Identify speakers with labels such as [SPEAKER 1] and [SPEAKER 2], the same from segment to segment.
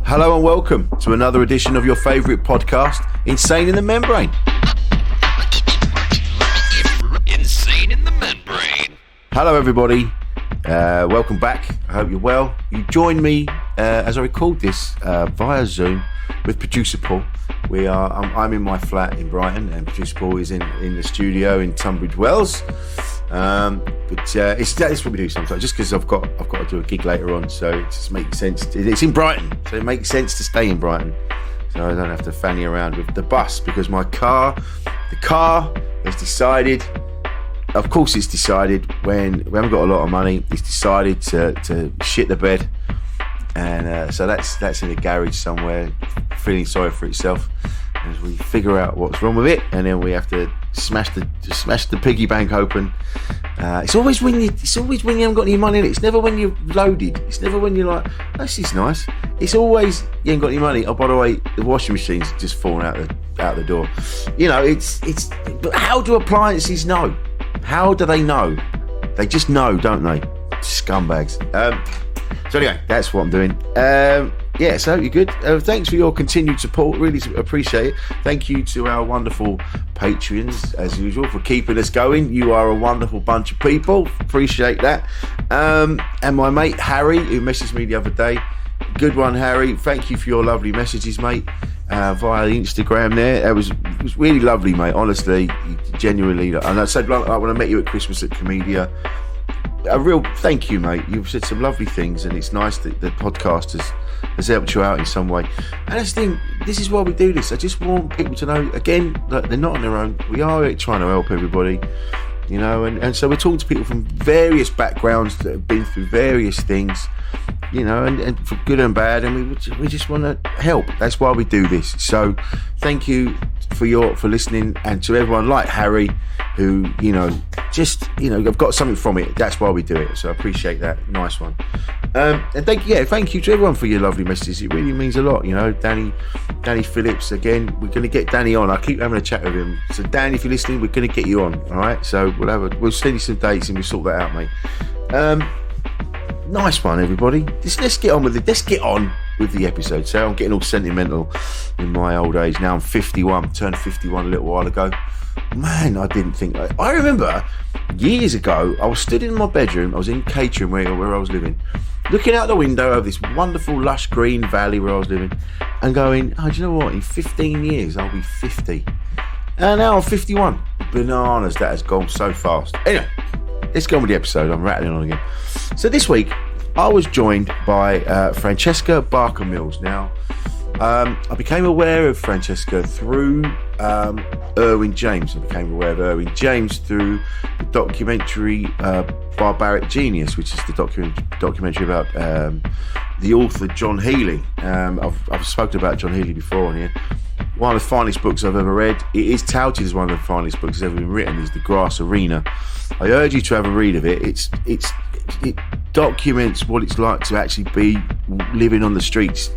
[SPEAKER 1] Hello and welcome to another edition of your favourite podcast, Insane in the Membrane.
[SPEAKER 2] Insane in the Membrane.
[SPEAKER 1] Hello everybody, welcome back. I hope you're well. You join me as I record this via Zoom with producer Paul. I'm in my flat in Brighton and producer Paul is in the studio in Tunbridge Wells. It's what we do sometimes, just because I've got to do a gig later on, so it just makes sense. It's in Brighton, so it makes sense to stay in Brighton, so I don't have to fanny around with the bus, because the car has decided. Of course, it's decided when we haven't got a lot of money. It's decided to shit the bed, and so that's in a garage somewhere, feeling sorry for itself. As we figure out what's wrong with it, and then we have to smash the piggy bank open. It's always when you haven't got any money in it. It's never when you're loaded. It's never when you're like, this is nice. It's always you ain't got any money. Oh, by the way, the washing machine's just fallen out the door. You know, it's. But how do appliances know? How do they know? They just know, don't they? Scumbags. So anyway, that's what I'm doing. Yeah, so you're good. Thanks for your continued support. Really appreciate it. Thank you to our wonderful Patreons, as usual, for keeping us going. You are a wonderful bunch of people. Appreciate that. And my mate Harry, who messaged me the other day. Good one, Harry. Thank you for your lovely messages, mate, via Instagram there. It was really lovely, mate. Honestly, genuinely. And I said, like when I met you at Christmas at Comedia, a real thank you, mate. You've said some lovely things, and it's nice that the podcast has helped you out in some way. And that's the thing, this is why we do this. I just want people to know, again, that they're not on their own. We are trying to help everybody, you know, and so we're talking to people from various backgrounds that have been through various things, you know, and for good and bad, and we just want to help. That's why we do this. So thank you for listening, and to everyone like Harry, who, you know, just, you know, I've got something from it. That's why we do it. So I appreciate that. Nice one. And thank you to everyone for your lovely messages. It really means a lot, you know. Danny Phillips, again, we're going to get Danny on. I keep having a chat with him. So Dan, if you're listening, we're going to get you on. All right. So we'll send you some dates and we'll sort that out, mate. Nice one, everybody. Let's get on with it. Let's get on with the episode. So I'm getting all sentimental in my old age. Now I'm 51. Turned 51 a little while ago. Man, I didn't think. I remember years ago, I was stood in my bedroom. I was in Caterham, where I was living, looking out the window of this wonderful lush green valley where I was living, and going, oh, do you know what? In 15 years, I'll be 50. And now I'm 51. Bananas, that has gone so fast. Anyway, let's go on with the episode. I'm rattling on again. So this week, I was joined by Francesca Barker-Mills. Now, I became aware of Francesca through Erwin James. I became aware of Erwin James through the documentary Barbaric Genius, which is the documentary about the author John Healey. I've spoken about John Healey before on here. One of the finest books I've ever read. It is touted as one of the finest books that's ever been written. Is The Grass Arena. I urge you to have a read of it. It documents what it's like to actually be living on the streets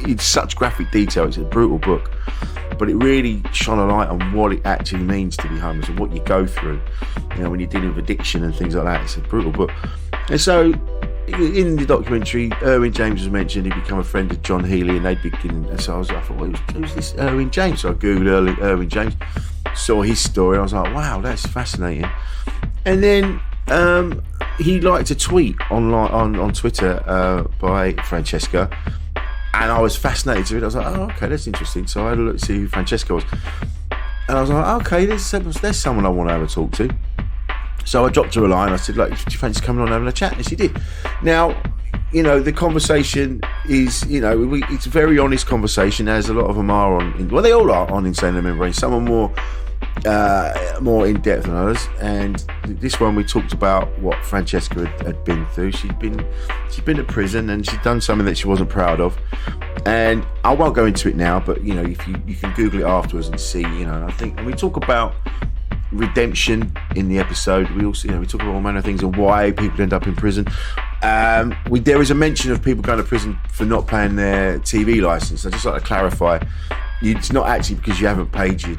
[SPEAKER 1] in such graphic detail. It's a brutal book, but it really shone a light on what it actually means to be homeless and what you go through, you know, when you're dealing with addiction and things like that. It's a brutal book. And so in the documentary, Erwin James was mentioned. He'd become a friend of John Healey, and they'd begin. And so I thought, well, who's this Erwin James? So I googled Erwin James, saw his story. I was like, wow, that's fascinating. And then he liked a tweet on Twitter by Francesca, and I was fascinated to it. I was like, oh, okay, that's interesting. So I had a look to see who Francesca was, and I was like, okay, there's someone I want to have a talk to. So I dropped her a line. I said, like, do you fancy coming on and having a chat? And she did. Now, you know, the conversation is, you know, it's a very honest conversation, as a lot of them are on. Well, they all are on Insane in the Membrane. Some are more in depth than others. And this one, we talked about what Francesca had been through. She'd been to prison, and she'd done something that she wasn't proud of. And I won't go into it now, but you know, if you can Google it afterwards and see, you know. And we talk about redemption in the episode. We also, you know, we talk about all manner of things and why people end up in prison. There is a mention of people going to prison for not paying their TV license. I just like to clarify, it's not actually because you haven't paid your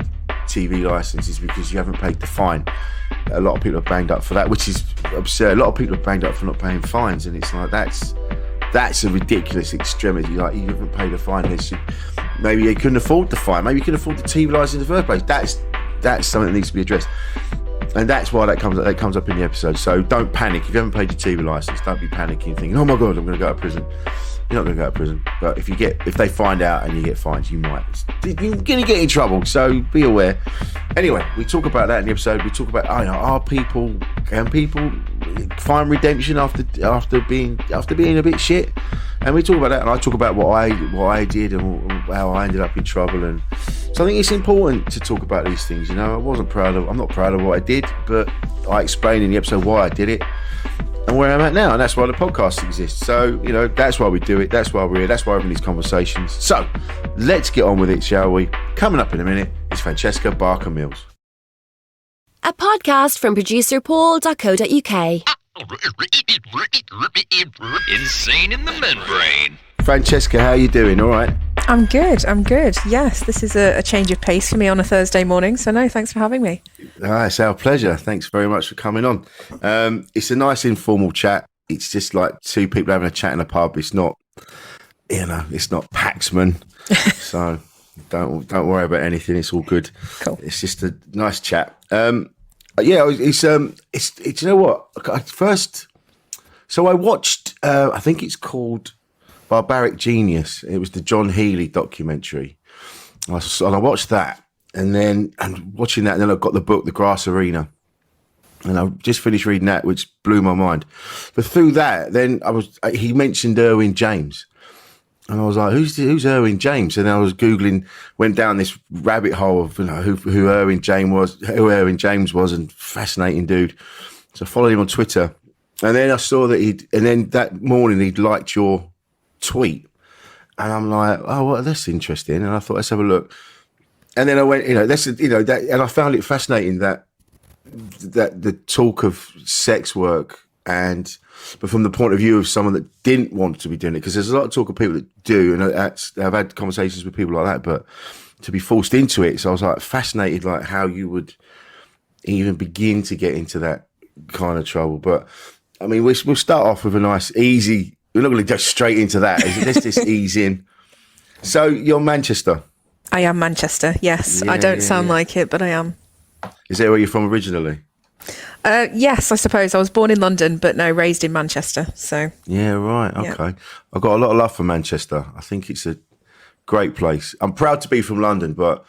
[SPEAKER 1] TV license, it's because you haven't paid the fine. A lot of people are banged up for that, which is absurd. A lot of people are banged up for not paying fines, and it's like, that's That's a ridiculous extremity. Like, you haven't paid a fine. Maybe you couldn't afford the fine. Maybe you couldn't afford the TV license in the first place. That's something that needs to be addressed. And that's why that comes up in the episode. So don't panic. If you haven't paid your TV license, don't be panicking, thinking, "Oh my God, I'm going to go to prison." You're not going to go to prison. But if they find out and you get fines, you're going to get in trouble. So be aware. Anyway, we talk about that in the episode. We talk about, can people find redemption after being a bit shit? And we talk about that, and I talk about what I did and how I ended up in trouble. And so I think it's important to talk about these things. I'm not proud of what I did, but I explain in the episode why I did it and where I'm at now, and that's why the podcast exists. So, that's why we do it. That's why we're here. That's why we're having these conversations. So, let's get on with it, shall we? Coming up in a minute is Francesca Barker-Mills.
[SPEAKER 3] A podcast from producer Paul.co.uk.
[SPEAKER 2] Insane in the membrane.
[SPEAKER 1] Francesca, how are you doing? All right?
[SPEAKER 4] I'm good. Yes, this is a change of pace for me on a Thursday morning. So no, thanks for having me.
[SPEAKER 1] It's our pleasure. Thanks very much for coming on. It's a nice informal chat. It's just like two people having a chat in a pub. It's not, it's not Paxman. So don't worry about anything. It's all good. Cool. It's just a nice chat. It's you know what? So I watched. I think it's called Barbaric Genius. It was the John Healy documentary. And I watched that, and watching that, and then I got the book, The Grass Arena, and I just finished reading that, which blew my mind. But through that, then he mentioned Erwin James, and I was like, who's Erwin James? And then I was Googling, went down this rabbit hole of who Erwin James was, and fascinating dude. So I followed him on Twitter, and then I saw that that morning he'd liked your tweet, and I'm like, oh, well, that's interesting. And I thought, let's have a look. And then I went, and I found it fascinating that the talk of sex work, but from the point of view of someone that didn't want to be doing it, because there's a lot of talk of people that do, and I've had conversations with people like that, but to be forced into it. So I was like fascinated, like how you would even begin to get into that kind of trouble. But I mean, we'll start off with a nice, easy. We're not going to go straight into that. Let's just ease in. So you're Manchester.
[SPEAKER 4] I am Manchester. Yes, I don't sound like it, but I am.
[SPEAKER 1] Is that where you're from originally?
[SPEAKER 4] Yes, I suppose. I was born in London, but no, raised in Manchester. So
[SPEAKER 1] yeah, right. Okay, yeah. I've got a lot of love for Manchester. I think it's a great place. I'm proud to be from London, but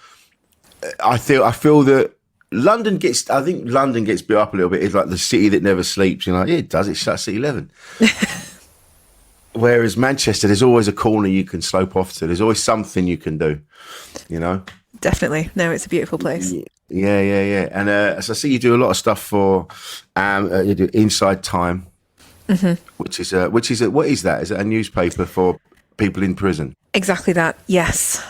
[SPEAKER 1] I feel that London gets built up a little bit. It's like the city that never sleeps. Yeah, it does. It shuts at 11. Whereas Manchester, there's always a corner you can slope off to. There's always something you can do,
[SPEAKER 4] Definitely. No, it's a beautiful place.
[SPEAKER 1] Yeah. And so I see you do a lot of stuff for you do Inside Time, which is what is that? Is it a newspaper for people in prison?
[SPEAKER 4] Exactly that. Yes.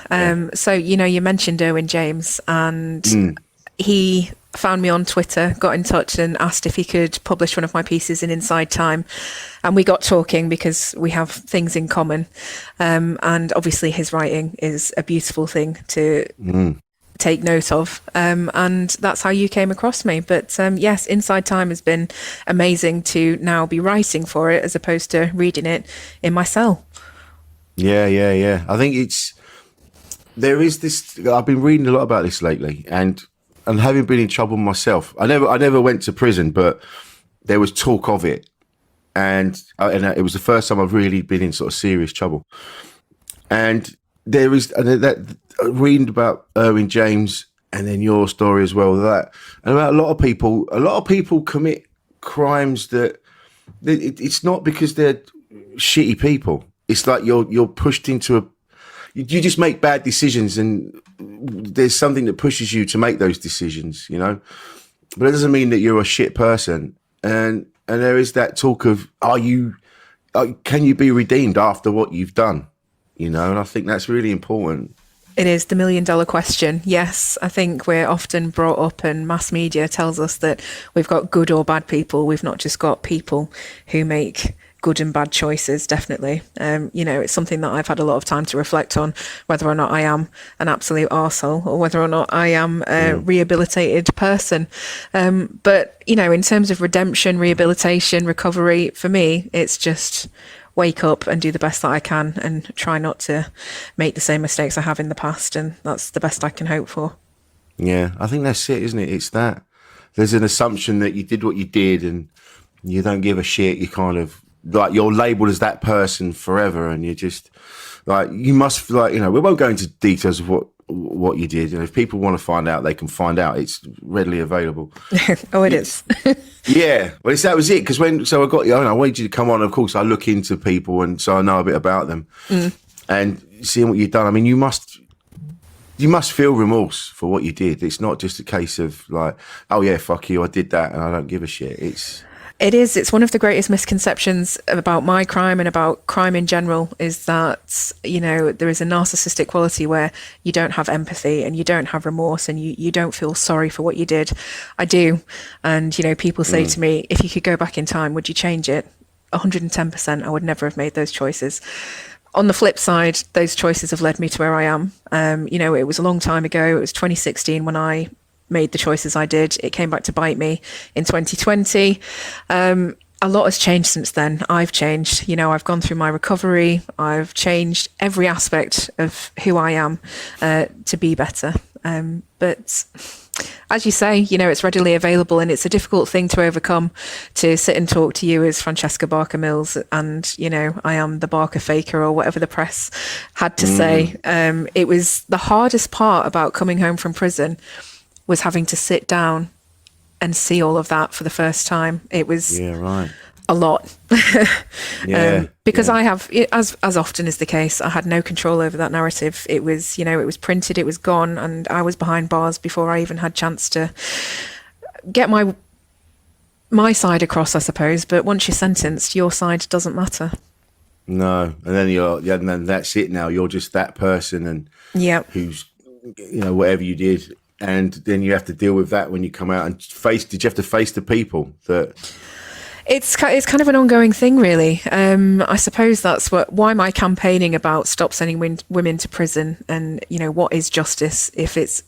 [SPEAKER 4] So, you mentioned Erwin James, and he found me on Twitter, got in touch and asked if he could publish one of my pieces in Inside Time. And we got talking because we have things in common. And obviously his writing is a beautiful thing to take note of. And that's how you came across me. But yes, Inside Time has been amazing to now be writing for it as opposed to reading it in my cell.
[SPEAKER 1] Yeah. I think there is this, I've been reading a lot about this lately, and having been in trouble myself, I never went to prison, but there was talk of it, and it was the first time I've really been in sort of serious trouble. And there is that reading about Erwin James, and then your story as well. And about a lot of people commit crimes that it's not because they're shitty people. It's like you're pushed into you just make bad decisions, and there's something that pushes you to make those decisions, but it doesn't mean that you're a shit person. And there is that talk of, can you be redeemed after what you've done? And I think that's really important.
[SPEAKER 4] It is the $1 million question. Yes, I think we're often brought up, and mass media tells us that we've got good or bad people. We've not just got people who make good and bad choices, definitely. It's something that I've had a lot of time to reflect on, whether or not I am an absolute arsehole or whether or not I am a rehabilitated person. But, in terms of redemption, rehabilitation, recovery, for me, it's just wake up and do the best that I can and try not to make the same mistakes I have in the past. And that's the best I can hope for.
[SPEAKER 1] Yeah, I think that's it, isn't it? It's that there's an assumption that you did what you did and you don't give a shit. You kind of like you're labelled as that person forever, and you just like you must like we won't go into details of what you did. And if people want to find out, they can find out. It's readily available.
[SPEAKER 4] Oh, it is.
[SPEAKER 1] Yeah, well, that was it. Because I wanted you to come on. Of course, I look into people, and so I know a bit about them. And seeing what you've done, I mean, you must feel remorse for what you did. It's not just a case of like, oh yeah, fuck you, I did that, and I don't give a shit.
[SPEAKER 4] It is. It's one of the greatest misconceptions about my crime and about crime in general is that, there is a narcissistic quality where you don't have empathy and you don't have remorse and you don't feel sorry for what you did. I do. And, people say to me, if you could go back in time, would you change it? 110%. I would never have made those choices. On the flip side, those choices have led me to where I am. It was a long time ago. It was 2016 when I made the choices I did. It came back to bite me in 2020. A lot has changed since then. I've changed. I've gone through my recovery. I've changed every aspect of who I am to be better. But as you say, it's readily available, and it's a difficult thing to overcome, to sit and talk to you as Francesca Barker-Mills and, I am the Barker faker or whatever the press had to say. It was the hardest part about coming home from prison was having to sit down and see all of that for the first time. It was a lot. Because I have, as often is the case, I had no control over that narrative. It was, it was printed, it was gone, and I was behind bars before I even had chance to get my side across, I suppose. But once you're sentenced, your side doesn't matter. No,
[SPEAKER 1] and then that's it. Now you're just that person, and who's whatever you did. And then you have to deal with that when you come out and did you have to face the people that...
[SPEAKER 4] It's kind of an ongoing thing, really. I suppose that's why my campaigning about stop sending women to prison and, what is justice if it's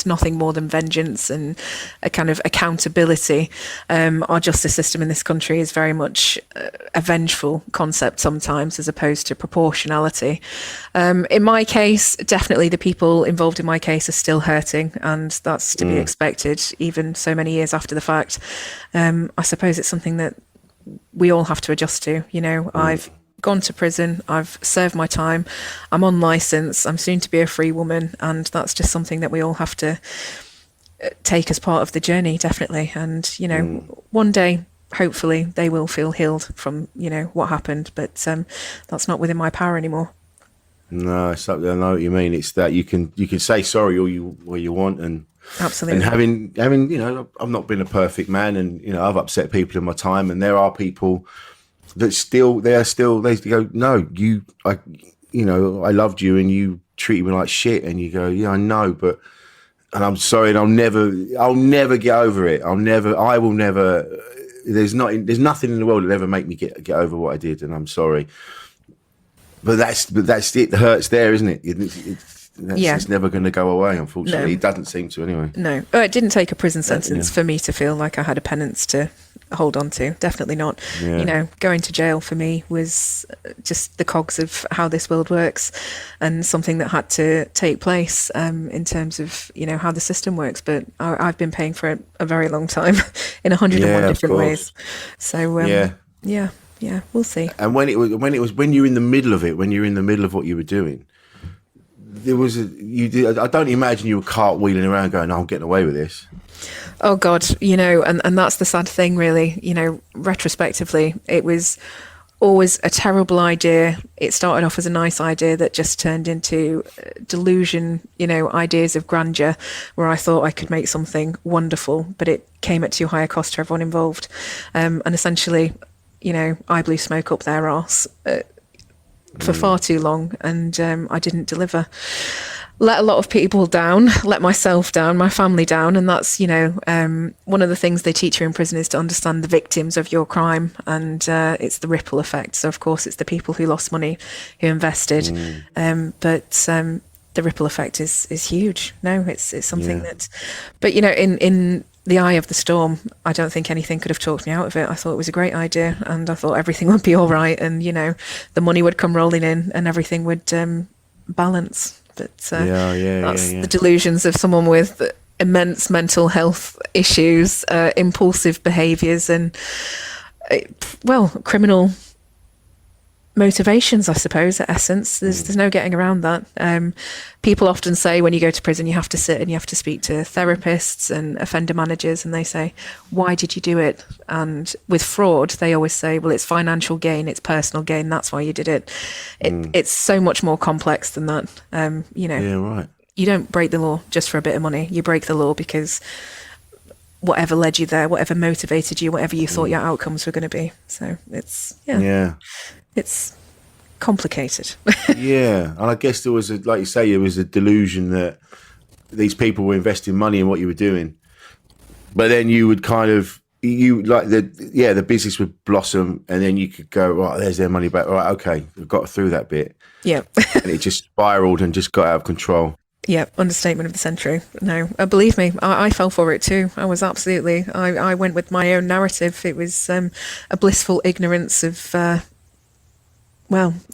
[SPEAKER 4] nothing more than vengeance and a kind of accountability. Our justice system in this country is very much a vengeful concept sometimes as opposed to proportionality. In my case, definitely the people involved in my case are still hurting, and that's to be expected even so many years after the fact. I suppose it's something that we all have to adjust to. I've gone to prison, I've served my time, I'm on license, I'm soon to be a free woman, and that's just something that we all have to take as part of the journey, definitely. And one day hopefully they will feel healed from what happened, but that's not within my power anymore.
[SPEAKER 1] No, it's like, I know what you mean. It's that you can say sorry all you want, and
[SPEAKER 4] absolutely.
[SPEAKER 1] And having I've not been a perfect man, and I've upset people in my time, and there are people that they go, no, I loved you and you treated me like shit, and you go, yeah, I know, and I'm sorry, and I'll never get over it. I will never. There's nothing in the world that ever make me get over what I did, and I'm sorry. But that's it. The hurt's there, isn't it? It's never going to go away, unfortunately. No. It doesn't seem to, anyway.
[SPEAKER 4] No. It didn't take a prison sentence for me to feel like I had a penance to hold on to. Definitely not. Yeah. Going to jail for me was just the cogs of how this world works, and something that had to take place in terms of, how the system works. But I've been paying for it a very long time in 101 different ways. So, yeah, we'll see.
[SPEAKER 1] And when you're in the middle of it, when you're in the middle of what you were doing, I don't imagine you were cartwheeling around going, I'm getting away with this.
[SPEAKER 4] Oh God, and that's the sad thing, really. Retrospectively, it was always a terrible idea. It started off as a nice idea that just turned into delusion, ideas of grandeur, where I thought I could make something wonderful, but it came at too high a cost to everyone involved. And essentially, I blew smoke up their arse for far too long, and I didn't deliver. Let a lot of people down, let myself down, my family down, and that's, one of the things they teach you in prison is to understand the victims of your crime, and it's the ripple effect. So, of course, it's the people who lost money, who invested, but the ripple effect is huge. No, it's something that, but, in the eye of the storm, I don't think anything could have talked me out of it. I thought it was a great idea, and I thought everything would be all right, and the money would come rolling in, and everything would balance. But that's the delusions of someone with immense mental health issues, impulsive behaviours, and criminal motivations, I suppose, at essence. There's no getting around that. People often say when you go to prison you have to sit and you have to speak to therapists and offender managers, and they say, why did you do it? And with fraud they always say, well, it's financial gain, it's personal gain, that's why you did it. It's so much more complex than that.
[SPEAKER 1] Right.
[SPEAKER 4] You don't break the law just for a bit of money. You break the law because whatever led you there, whatever motivated you, whatever you thought your outcomes were going to be. So it's complicated.
[SPEAKER 1] Yeah, and I guess there was like you say, there was a delusion that these people were investing money in what you were doing, but then you would the business would blossom, and then you could go, right, there's their money back. Right, okay, we've got through that bit.
[SPEAKER 4] Yeah,
[SPEAKER 1] and it just spiraled and just got out of control.
[SPEAKER 4] Yeah, understatement of the century. No, believe me, I fell for it too. I was absolutely. I went with my own narrative. It was a blissful ignorance of.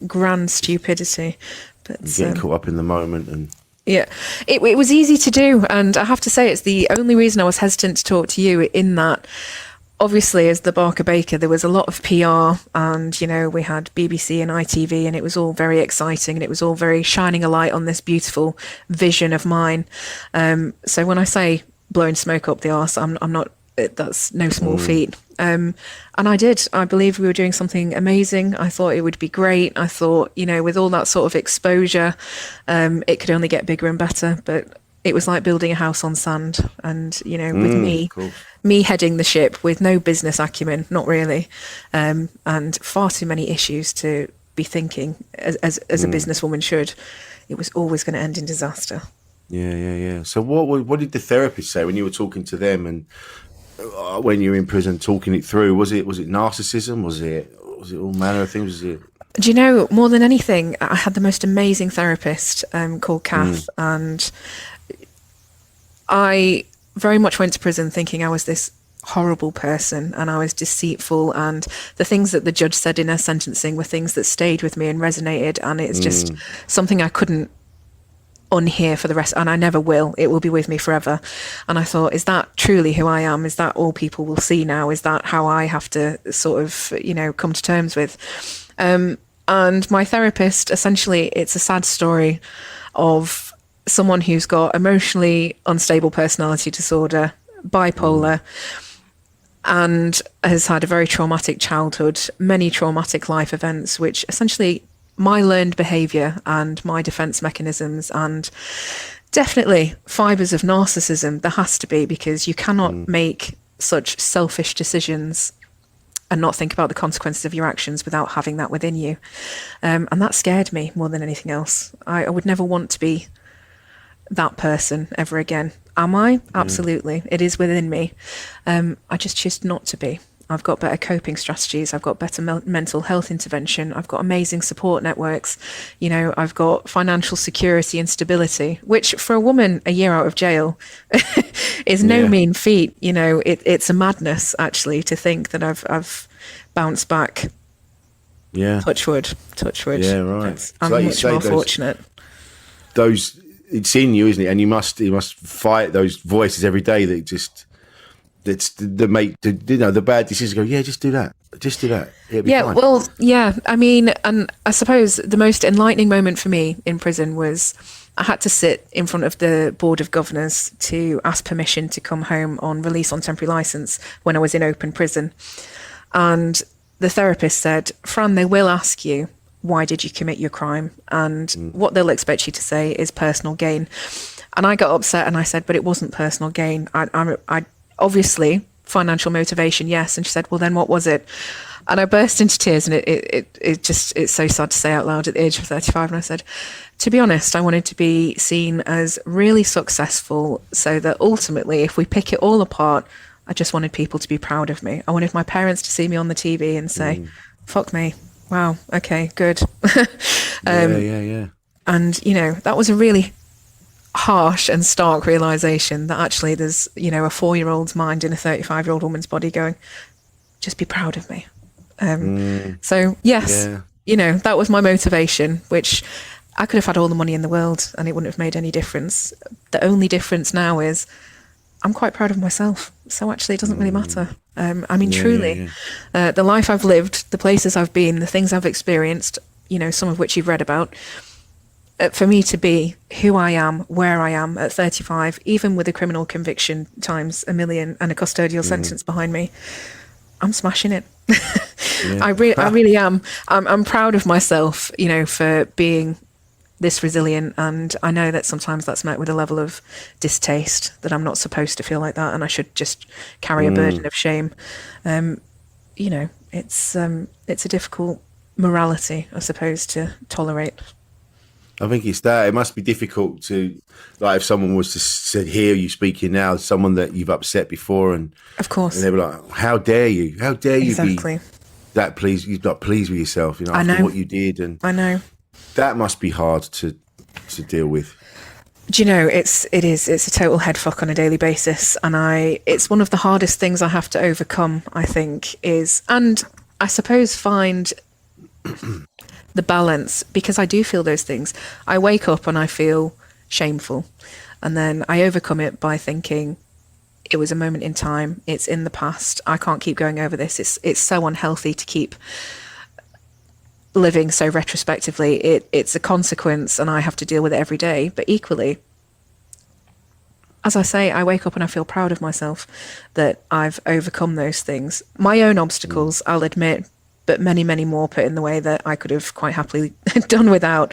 [SPEAKER 4] Grand stupidity, but
[SPEAKER 1] getting caught up in the moment, and
[SPEAKER 4] it was easy to do. And I have to say, it's the only reason I was hesitant to talk to you. In that, obviously, as the Barker Baker, there was a lot of PR, and we had BBC and ITV, and it was all very exciting, and it was all very shining a light on this beautiful vision of mine. So when I say blowing smoke up the arse, I'm not. That's no small feat. And I believed we were doing something amazing. I thought it would be great. I thought, with all that sort of exposure, it could only get bigger and better. But it was like building a house on sand. And, with me heading the ship with no business acumen, not really, and far too many issues to be thinking as a businesswoman should, it was always going to end in disaster.
[SPEAKER 1] Yeah. So what did the therapist say when you were talking to them, and when you were in prison talking it through? Was it narcissism? Was it all manner of things? Do
[SPEAKER 4] you know, more than anything, I had the most amazing therapist called Kath, and I very much went to prison thinking I was this horrible person and I was deceitful, and the things that the judge said in her sentencing were things that stayed with me and resonated, and it's just something I couldn't unhear for the rest, and I never will. It will be with me forever. And I thought, is that truly who I am? Is that all people will see now? Is that how I have to sort of, come to terms with? And my therapist, essentially, it's a sad story of someone who's got emotionally unstable personality disorder, bipolar, and has had a very traumatic childhood, many traumatic life events, which essentially my learned behaviour and my defence mechanisms, and definitely fibres of narcissism there has to be, because you cannot make such selfish decisions and not think about the consequences of your actions without having that within you. And that scared me more than anything else. I would never want to be that person ever again. Am I? Absolutely. It is within me. I just choose not to be. I've got better coping strategies. I've got better mental health intervention. I've got amazing support networks. I've got financial security and stability, which for a woman a year out of jail is no mean feat. It's a madness, actually, to think that I've bounced back.
[SPEAKER 1] Yeah.
[SPEAKER 4] Touch wood.
[SPEAKER 1] Yeah, right.
[SPEAKER 4] I'm
[SPEAKER 1] like
[SPEAKER 4] much more fortunate.
[SPEAKER 1] It's in you, isn't it? And you must fight those voices every day that just... the bad decisions. Go, just do that. It'll be fine.
[SPEAKER 4] Well, yeah. I mean, and I suppose the most enlightening moment for me in prison was I had to sit in front of the Board of Governors to ask permission to come home on release on temporary licence when I was in open prison. And the therapist said, Fran, they will ask you, why did you commit your crime? And what they'll expect you to say is personal gain. And I got upset and I said, but it wasn't personal gain. I obviously financial motivation, yes. And she said, well, then what was it? And I burst into tears, and it's so sad to say out loud at the age of 35. And I said, to be honest, I wanted to be seen as really successful, so that ultimately, if we pick it all apart, I just wanted people to be proud of me. I wanted my parents to see me on the TV and say, fuck me. Wow. Okay, good.
[SPEAKER 1] Yeah.
[SPEAKER 4] And, that was a really harsh and stark realization that actually there's, you know, a 4-year-old's mind in a 35-year-old woman's body going, just be proud of me. So yes, you know, that was my motivation, which I could have had all the money in the world and it wouldn't have made any difference. The only difference now is I'm quite proud of myself. So actually it doesn't really matter. I mean, truly, the life I've lived, the places I've been, the things I've experienced, you know, some of which you've read about, for me to be who I am, where I am at 35, even with a criminal conviction times 1,000,000 and a custodial sentence behind me, I'm smashing it. I really am. I'm proud of myself, you know, for being this resilient, and I know that sometimes that's met with a level of distaste, that I'm not supposed to feel like that and I should just carry a burden of shame. You know, it's a difficult morality, I suppose, to tolerate.
[SPEAKER 1] I think it's that. It must be difficult to, like, if someone was to hear you speaking now, someone that you've upset before, and
[SPEAKER 4] of course,
[SPEAKER 1] and they were like, "How dare you? How dare you
[SPEAKER 4] exactly.
[SPEAKER 1] be that pleased? You're not pleased with yourself, you know, after what you did." And
[SPEAKER 4] I know
[SPEAKER 1] that must be hard to deal with.
[SPEAKER 4] Do you know, it's a total head fuck on a daily basis, and it's one of the hardest things I have to overcome, I think, and I suppose find the balance, because I do feel those things. I wake up and I feel shameful, and then I overcome it by thinking it was a moment in time, it's in the past, I can't keep going over this, it's so unhealthy to keep living so retrospectively. It's a consequence and I have to deal with it every day. But equally, as I say, I wake up and I feel proud of myself that I've overcome those things. My own obstacles, I'll admit, but many, many more put in the way that I could have quite happily done without.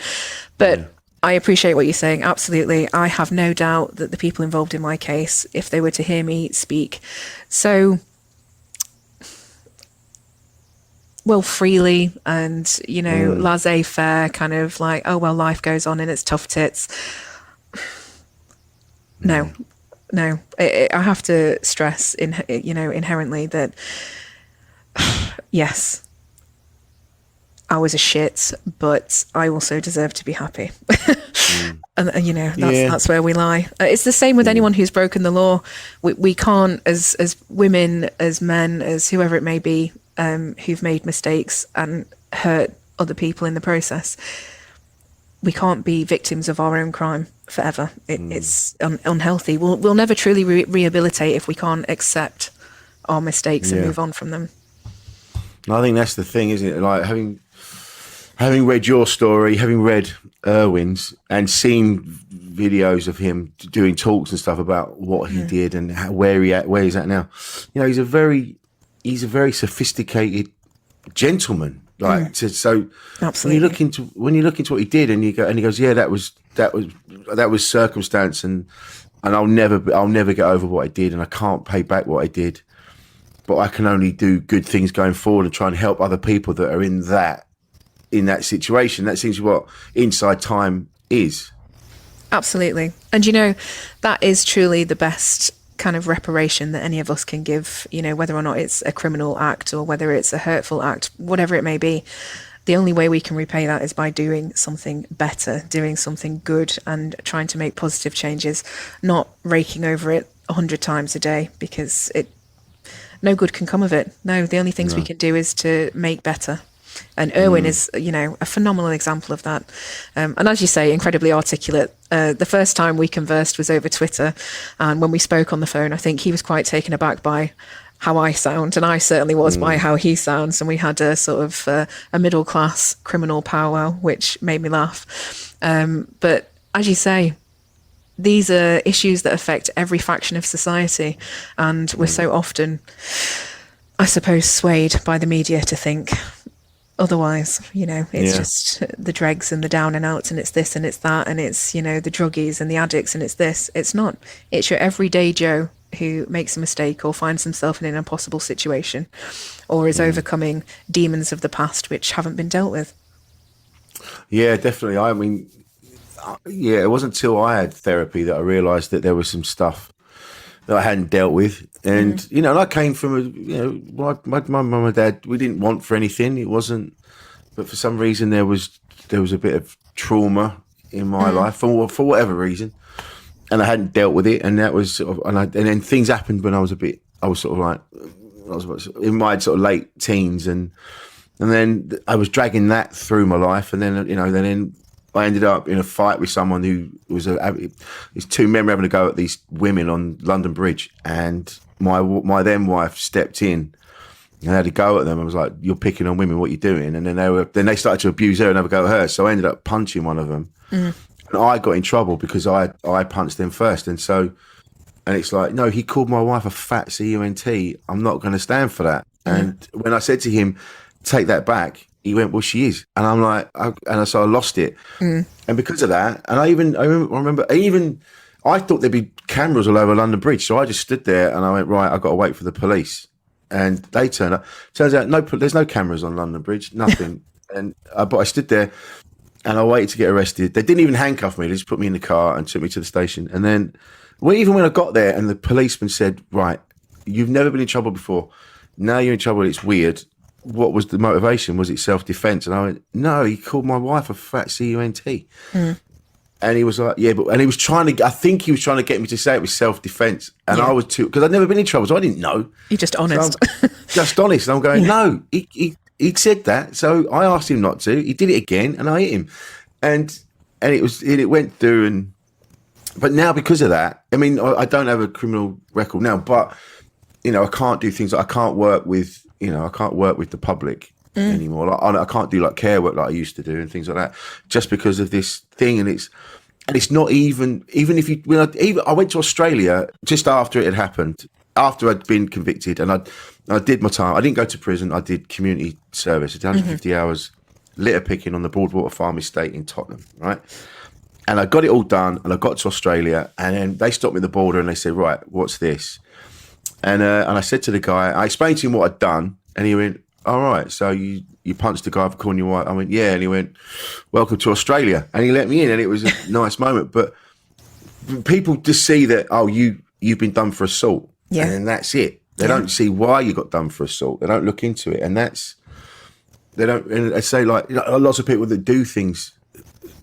[SPEAKER 4] But I appreciate what you're saying. Absolutely. I have no doubt that the people involved in my case, if they were to hear me speak so, well, freely and, you know, laissez-faire, kind of like, oh, well, life goes on and it's tough tits. No. I have to stress, inherently that, yes, I was a shit, but I also deserve to be happy. And you know, that's where we lie. It's the same with anyone who's broken the law. We can't, as women, as men, as whoever it may be, who've made mistakes and hurt other people in the process, we can't be victims of our own crime forever. It's unhealthy. We'll never truly rehabilitate if we can't accept our mistakes and move on from them.
[SPEAKER 1] And I think that's the thing, isn't it? Like, having read your story, having read Irwin's, and seen videos of him doing talks and stuff about what he did and where he's at now, you know, he's a very sophisticated gentleman. Like, so
[SPEAKER 4] absolutely.
[SPEAKER 1] when you look into what he did, and he goes, yeah, that was circumstance, and I'll never get over what I did, and I can't pay back what I did, but I can only do good things going forward and try and help other people that are in that situation. That seems what Inside Time is. Absolutely.
[SPEAKER 4] And you know, that is truly the best kind of reparation that any of us can give, you know, whether or not it's a criminal act or whether it's a hurtful act, whatever it may be. The only way we can repay that is by doing something better, doing something good, and trying to make positive changes, not raking over it 100 times a day, because no good can come of it. No, the only things we can do is to make better. And Irwin is, you know, a phenomenal example of that. And as you say, incredibly articulate. The first time we conversed was over Twitter. And when we spoke on the phone, I think he was quite taken aback by how I sound. And I certainly was by how he sounds. And we had a sort of a middle-class criminal powwow, which made me laugh. But as you say, these are issues that affect every faction of society. And we're so often, I suppose, swayed by the media to think otherwise. You know, it's just the dregs and the down and outs, and it's this and it's that, and it's, you know, the druggies and the addicts, and it's this. It's not. It's your everyday Joe who makes a mistake or finds himself in an impossible situation or is overcoming demons of the past which haven't been dealt with.
[SPEAKER 1] Yeah, definitely. I mean, it wasn't until I had therapy that I realised that there was some stuff that I hadn't dealt with. And, you know, and I came from, my mum and dad, we didn't want for anything. It wasn't, but for some reason there was a bit of trauma in my life for whatever reason. and I hadn't dealt with it, and that was sort of, and then things happened when I was sort of like, I was in my sort of late teens, and then I was dragging that through my life, and then then I ended up in a fight with someone who was these two men were having a go at these women on London Bridge, and my then wife stepped in and had a go at them. I was like, "You're picking on women. What are you doing?" And then they started to abuse her and have a go at her. So I ended up punching one of them, and I got in trouble because I punched them first. And it's like, no, he called my wife a fat cunt. I'm not going to stand for that. And when I said to him, "Take that back," he went, "Well, she is." And I'm like, so I lost it. And because of that, and I remember I thought there'd be cameras all over London Bridge. So I just stood there and I went, right, I've got to wait for the police. And they turned up. Turns out, there's no cameras on London Bridge, nothing. But I stood there and I waited to get arrested. They didn't even handcuff me. They just put me in the car and took me to the station. And then even when I got there and the policeman said, right, you've never been in trouble before. Now you're in trouble. It's weird. What was the motivation? Was it self-defense? And I went, no, he called my wife a fat cunt. And he was like, yeah, and he was I think he was trying to get me to say it was self-defense. And I was because I'd never been in trouble, so I didn't know.
[SPEAKER 4] You're just honest.
[SPEAKER 1] So just honest. And I'm going, no, he said that. So I asked him not to. He did it again and I hit him. And it went through. But now because of that, I mean, I don't have a criminal record now, but, I can't do things. I can't work with the public anymore. Like, I can't do like care work like I used to do and things like that, just because of this thing. And it's not even if you. I went to Australia just after it had happened, after I'd been convicted, and I did my time. I didn't go to prison. I did community service. I did 150 hours litter picking on the Broadwater Farm Estate in Tottenham, right? And I got it all done, and I got to Australia, and then they stopped me at the border and they said, right, what's this? And I said to the guy, I explained to him what I'd done, and he went, all right, so you punched the guy for calling you white. I went, yeah, and he went, welcome to Australia, and he let me in, and it was a nice moment. But people just see that, oh, you've been done for assault, and that's it. They don't see why you got done for assault. They don't look into it, and they don't. And they say like lots of people that do things,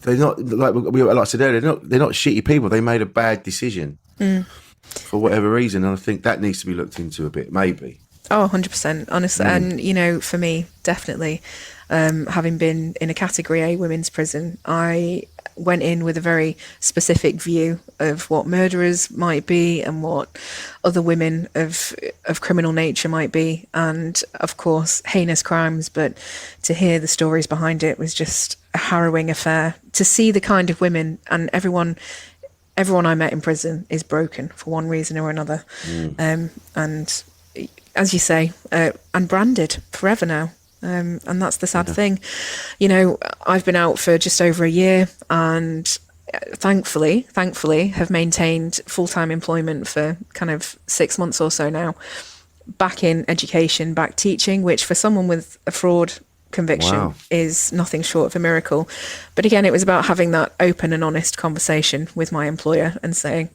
[SPEAKER 1] they're not like I said earlier. They're not shitty people. They made a bad decision. For whatever reason, and I think that needs to be looked into a bit, maybe. Oh,
[SPEAKER 4] 100%, honestly. And, for me, definitely, having been in a Category A women's prison, I went in with a very specific view of what murderers might be and what other women of criminal nature might be. And, of course, heinous crimes. But to hear the stories behind it was just a harrowing affair. To see the kind of women, and everyone I met in prison is broken for one reason or another. And as you say, and branded forever now. And that's the sad thing. I've been out for just over a year and thankfully have maintained full-time employment for kind of 6 months or so now. Back in education, back teaching, which for someone with a fraud conviction is nothing short of a miracle. But again, it was about having that open and honest conversation with my employer and saying,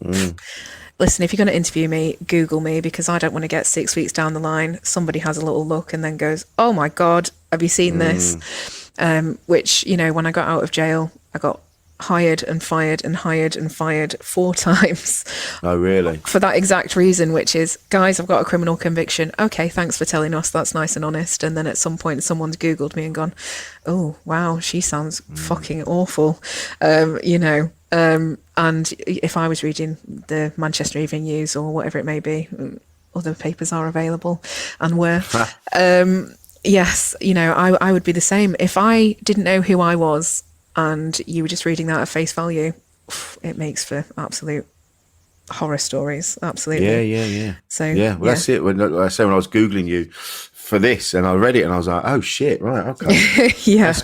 [SPEAKER 4] listen, if you're going to interview me, Google me, because I don't want to get 6 weeks down the line, somebody has a little look and then goes, oh my God, have you seen this? Which, when I got out of jail, I got hired and fired and hired and fired 4 times.
[SPEAKER 1] Oh, really?
[SPEAKER 4] For that exact reason, which is, guys, I've got a criminal conviction. Okay, thanks for telling us. That's nice and honest. And then at some point, someone's Googled me and gone, oh, wow, she sounds fucking awful. And if I was reading the Manchester Evening News or whatever it may be, other papers are available and were. Yes, I would be the same. If I didn't know who I was, and you were just reading that at face value, it makes for absolute horror stories. Absolutely.
[SPEAKER 1] Yeah. So that's it. When I was Googling you for this, and I read it, and I was like, oh shit, right, okay. That's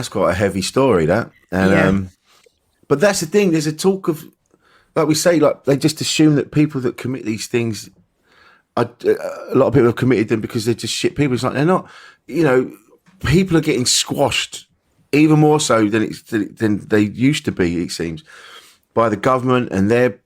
[SPEAKER 1] quite a heavy story, that. And but that's the thing. There's a talk of, like we say, like they just assume that people that commit these things, a lot of people have committed them because they're just shit people. It's like they're not. People are getting squashed. Even more so than they used to be, it seems, by the government, and they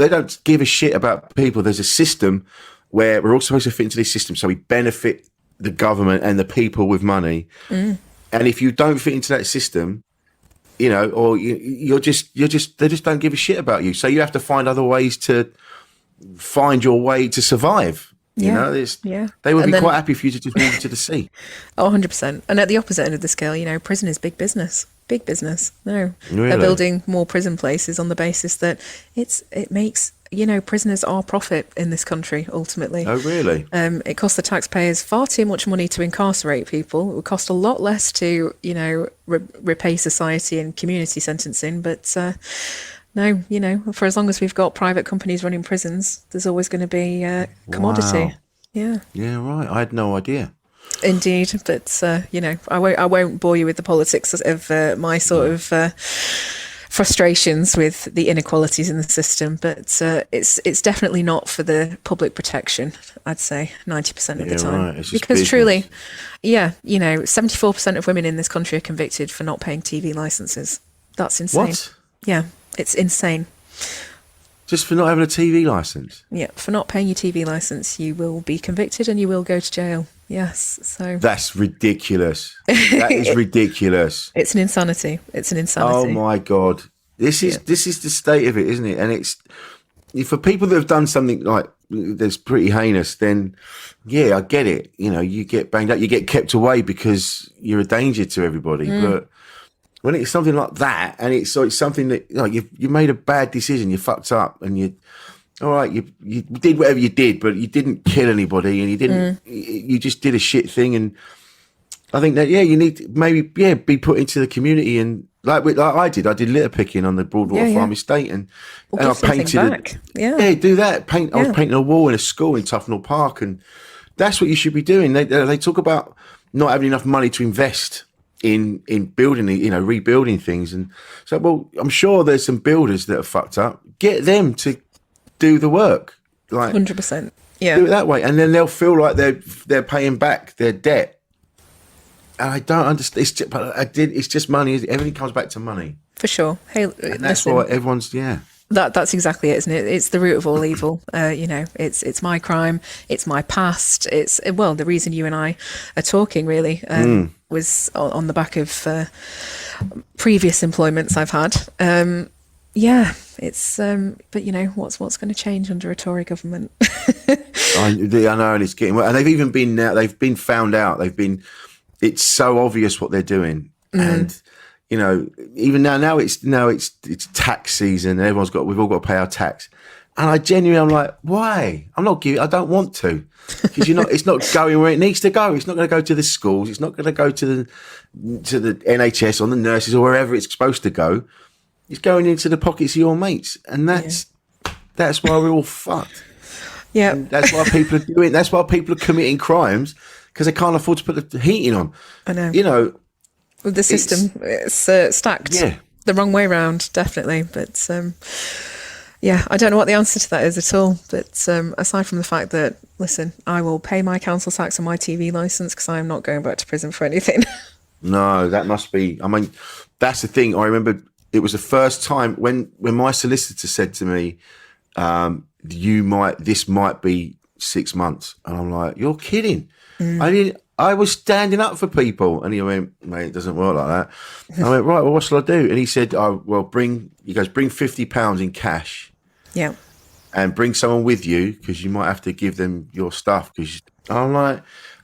[SPEAKER 1] don't give a shit about people. There's a system where we're all supposed to fit into this system, so we benefit the government and the people with money. And if you don't fit into that system, you know, or you're just they just don't give a shit about you. So you have to find other ways to find your way to survive. You know, they would be quite happy for you to just walk into the sea.
[SPEAKER 4] Oh, 100%. And at the opposite end of the scale, you know, prison is big business. Big business. No,
[SPEAKER 1] Really?
[SPEAKER 4] They're building more prison places on the basis that it makes, you know, prisoners are profit in this country ultimately.
[SPEAKER 1] Oh, really?
[SPEAKER 4] It costs the taxpayers far too much money to incarcerate people. It would cost a lot less to, you know, repay society and community sentencing. But no, you know, for as long as we've got private companies running prisons, there's always going to be commodity.
[SPEAKER 1] Wow.
[SPEAKER 4] Yeah.
[SPEAKER 1] Yeah, right. I had no idea.
[SPEAKER 4] Indeed, but you know, I won't bore you with the politics of my sort of frustrations with the inequalities in the system. But it's definitely not for the public protection. I'd say 90% of the time,
[SPEAKER 1] right. It's just
[SPEAKER 4] because
[SPEAKER 1] business.
[SPEAKER 4] truly, yeah, you know, 74% of women in this country are convicted for not paying TV licenses. That's insane.
[SPEAKER 1] What?
[SPEAKER 4] Yeah, it's insane.
[SPEAKER 1] Just for not having a TV license?
[SPEAKER 4] Yeah, for not paying your TV license, you will be convicted and you will go to jail. Yes, so
[SPEAKER 1] That's ridiculous. That is ridiculous.
[SPEAKER 4] it's an insanity. It's an insanity.
[SPEAKER 1] Oh my God. This is the state of it, isn't it? And it's for people that have done something like that's pretty heinous, then yeah, I get it. You know, you get banged up, you get kept away because you're a danger to everybody. But when it's something like that, and it's something that like you made a bad decision, you fucked up, and you did whatever you did, but you didn't kill anybody, and you didn't. You just did a shit thing, and I think that you need to maybe be put into the community, and like I did litter picking on the Broadwater Farm Estate, and I painted
[SPEAKER 4] back.
[SPEAKER 1] do that. I was painting a wall in a school in Tufnell Park, and that's what you should be doing. They talk about not having enough money to invest in building, you know, rebuilding things, and so well, I'm sure there's some builders that are fucked up. Get them to do the work, like
[SPEAKER 4] 100%. Yeah,
[SPEAKER 1] do it that way, and then they'll feel like they're paying back their debt. And I don't understand. It's just money. Everything comes back to money.
[SPEAKER 4] for sure. Hey,
[SPEAKER 1] And that's
[SPEAKER 4] listen,
[SPEAKER 1] why everyone's
[SPEAKER 4] that's exactly it, isn't it? It's the root of all evil. You know, it's my crime. It's my past. It's the reason you and I are talking really was on the back of previous employments I've had. Yeah, it's but you know what's going to change under a Tory government?
[SPEAKER 1] I know, and it's getting, and they've even been now. They've been found out. It's so obvious what they're doing, and you know, even now it's tax season. And we've all got to pay our tax, and I genuinely, I'm like, why? I don't want to, because it's not going where it needs to go. It's not going to go to the schools. It's not going to go to the NHS or the nurses or wherever it's supposed to go. It's going into the pockets of your mates, and that's why we're all fucked.
[SPEAKER 4] Yeah,
[SPEAKER 1] and that's why people are doing. That's why people are committing crimes, because they can't afford to put the heating on.
[SPEAKER 4] I know.
[SPEAKER 1] You know,
[SPEAKER 4] with the system, it's stacked the wrong way round, definitely. But I don't know what the answer to that is at all. But aside from the fact that, listen, I will pay my council tax on my TV license because I am not going back to prison for anything.
[SPEAKER 1] No, that must be. I mean, that's the thing. I remember it was the first time when my solicitor said to me, this might be 6 months. And I'm like, you're kidding. I was standing up for people. And he went, mate, it doesn't work like that. I went, right, well, what shall I do? And he said, bring £50 in cash. Yeah. And bring someone with you, because you might have to give them your stuff. Because I'm like,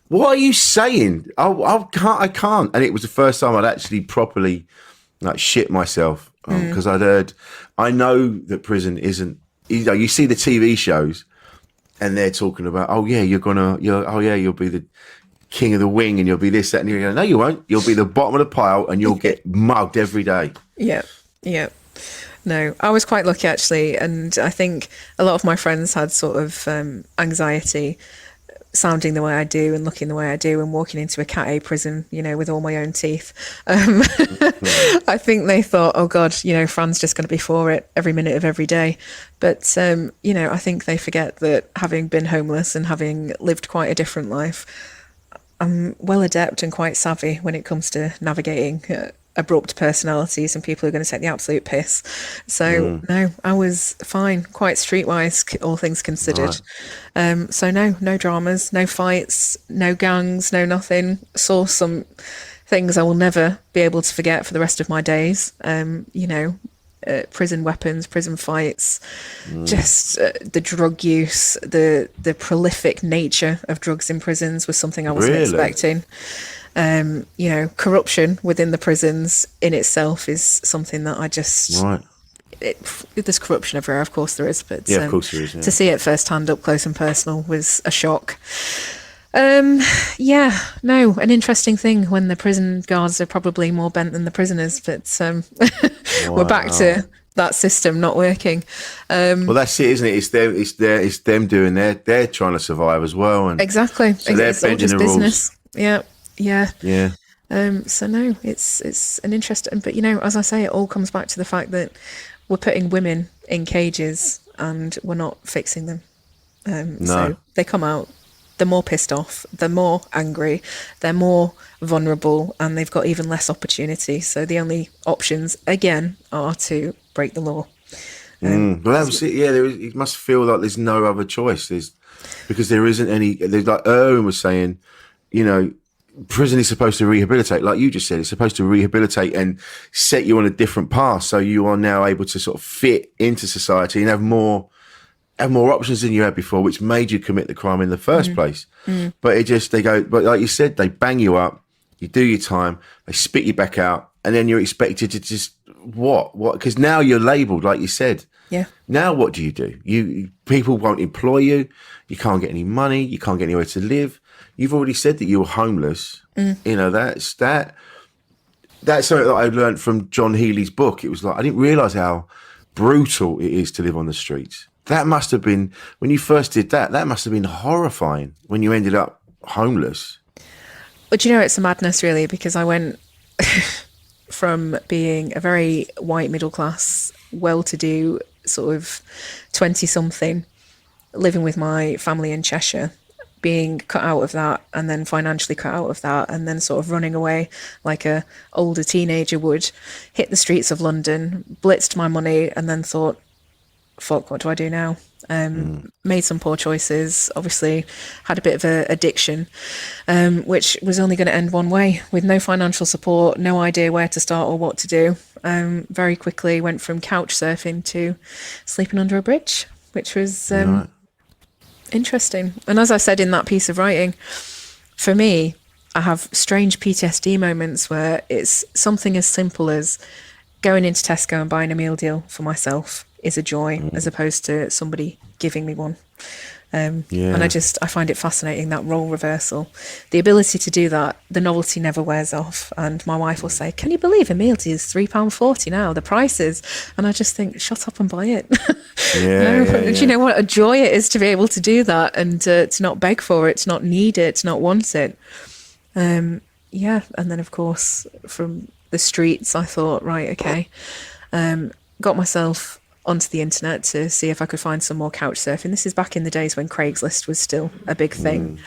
[SPEAKER 1] what are you saying? I can't. And it was the first time I'd actually properly shit myself, because I know that prison isn't, you see the TV shows and they're talking about, you'll be the king of the wing and you'll be this, that, and you're going, no, you won't. You'll be the bottom of the pile and you'll get mugged every day. Yeah. Yeah. No, I was quite lucky actually. And I think a lot of my friends had sort of anxiety sounding the way I do and looking the way I do and walking into a Cat A prison, with all my own teeth. I think they thought, oh God, Fran's just going to be for it every minute of every day. But, I think they forget that having been homeless and having lived quite a different life, I'm well adept and quite savvy when it comes to navigating abrupt personalities and people who are going to take the absolute piss. So no, I was fine, quite streetwise, all things considered. So no dramas, no fights, no gangs, no nothing. Saw some
[SPEAKER 4] things I will never be able to forget for the rest of my days. Prison weapons, prison fights, just the drug use, the prolific nature of drugs in prisons was something I wasn't expecting. Corruption within the prisons in itself is something that I just...
[SPEAKER 1] Right.
[SPEAKER 4] There's corruption everywhere, of course there is, but
[SPEAKER 1] Yeah, of course there is, yeah.
[SPEAKER 4] To see it firsthand up close and personal was a shock. An interesting thing when the prison guards are probably more bent than the prisoners, but we're back to that system not working.
[SPEAKER 1] Well, that's it, isn't it? It's them doing they're trying to survive as well, and
[SPEAKER 4] exactly.
[SPEAKER 1] So they're
[SPEAKER 4] it's all
[SPEAKER 1] bending
[SPEAKER 4] just
[SPEAKER 1] the
[SPEAKER 4] business.
[SPEAKER 1] rules.
[SPEAKER 4] Yeah.
[SPEAKER 1] So
[SPEAKER 4] No, it's an interesting, but as I say, it all comes back to the fact that we're putting women in cages and we're not fixing them. So they come out. They're more pissed off, they're more angry, they're more vulnerable, and they've got even less opportunity. So the only options, again, are to break the law.
[SPEAKER 1] Well, that was it. Yeah, it must feel like there's no other choice. Because there isn't any. There's like Erwin was saying, prison is supposed to rehabilitate, like you just said. It's supposed to rehabilitate and set you on a different path, so you are now able to sort of fit into society and have more options than you had before, which made you commit the crime in the first place. But but like you said, they bang you up, you do your time, they spit you back out, and then you're expected to just what? Because now you're labelled, like you said.
[SPEAKER 4] Yeah.
[SPEAKER 1] Now what do? People won't employ you. You can't get any money. You can't get anywhere to live. You've already said that you were homeless. That's something that I learned from John Healy's book. It was like I didn't realise how brutal it is to live on the streets. That must have been, when you first did that must have been horrifying when you ended up homeless.
[SPEAKER 4] But it's a madness, really, because I went from being a very white middle class, well-to-do sort of 20-something, living with my family in Cheshire, being cut out of that and then financially cut out of that and then sort of running away like a older teenager would, hit the streets of London, blitzed my money and then thought, fuck, what do I do now? Made some poor choices, obviously had a bit of an addiction, which was only going to end one way, with no financial support, no idea where to start or what to do. Very quickly went from couch surfing to sleeping under a bridge, which was interesting. And as I said in that piece of writing, for me, I have strange PTSD moments where it's something as simple as going into Tesco and buying a meal deal for myself is a joy, as opposed to somebody giving me one. And I find it fascinating, that role reversal, the ability to do that. The novelty never wears off. And my wife will say, can you believe a meal deal is £3.40 now, the prices? And I just think, shut up and buy it. Do you know what a joy it is to be able to do that and to not beg for it, to not need it, to not want it. And then of course from the streets I thought, right, okay, got myself onto the internet to see if I could find some more couch surfing. This is back in the days when Craigslist was still a big thing.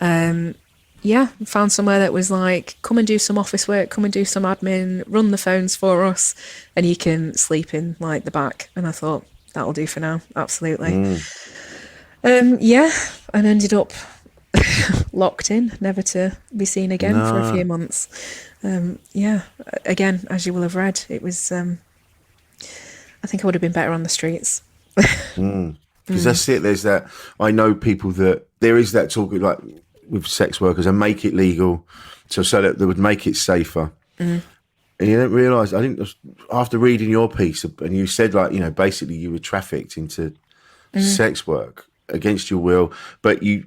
[SPEAKER 4] Found somewhere that was like, come and do some office work, come and do some admin, run the phones for us, and you can sleep in like the back. And I thought, that'll do for now, absolutely. And ended up locked in, never to be seen again for a few months. Again, as you will have read, it was... I think I would have been better on the streets.
[SPEAKER 1] Because that's it. There's that. I know people that there is that talk like with sex workers and make it legal, so that they would make it safer. And you don't realise. I think after reading your piece, and you said basically you were trafficked into sex work against your will, but I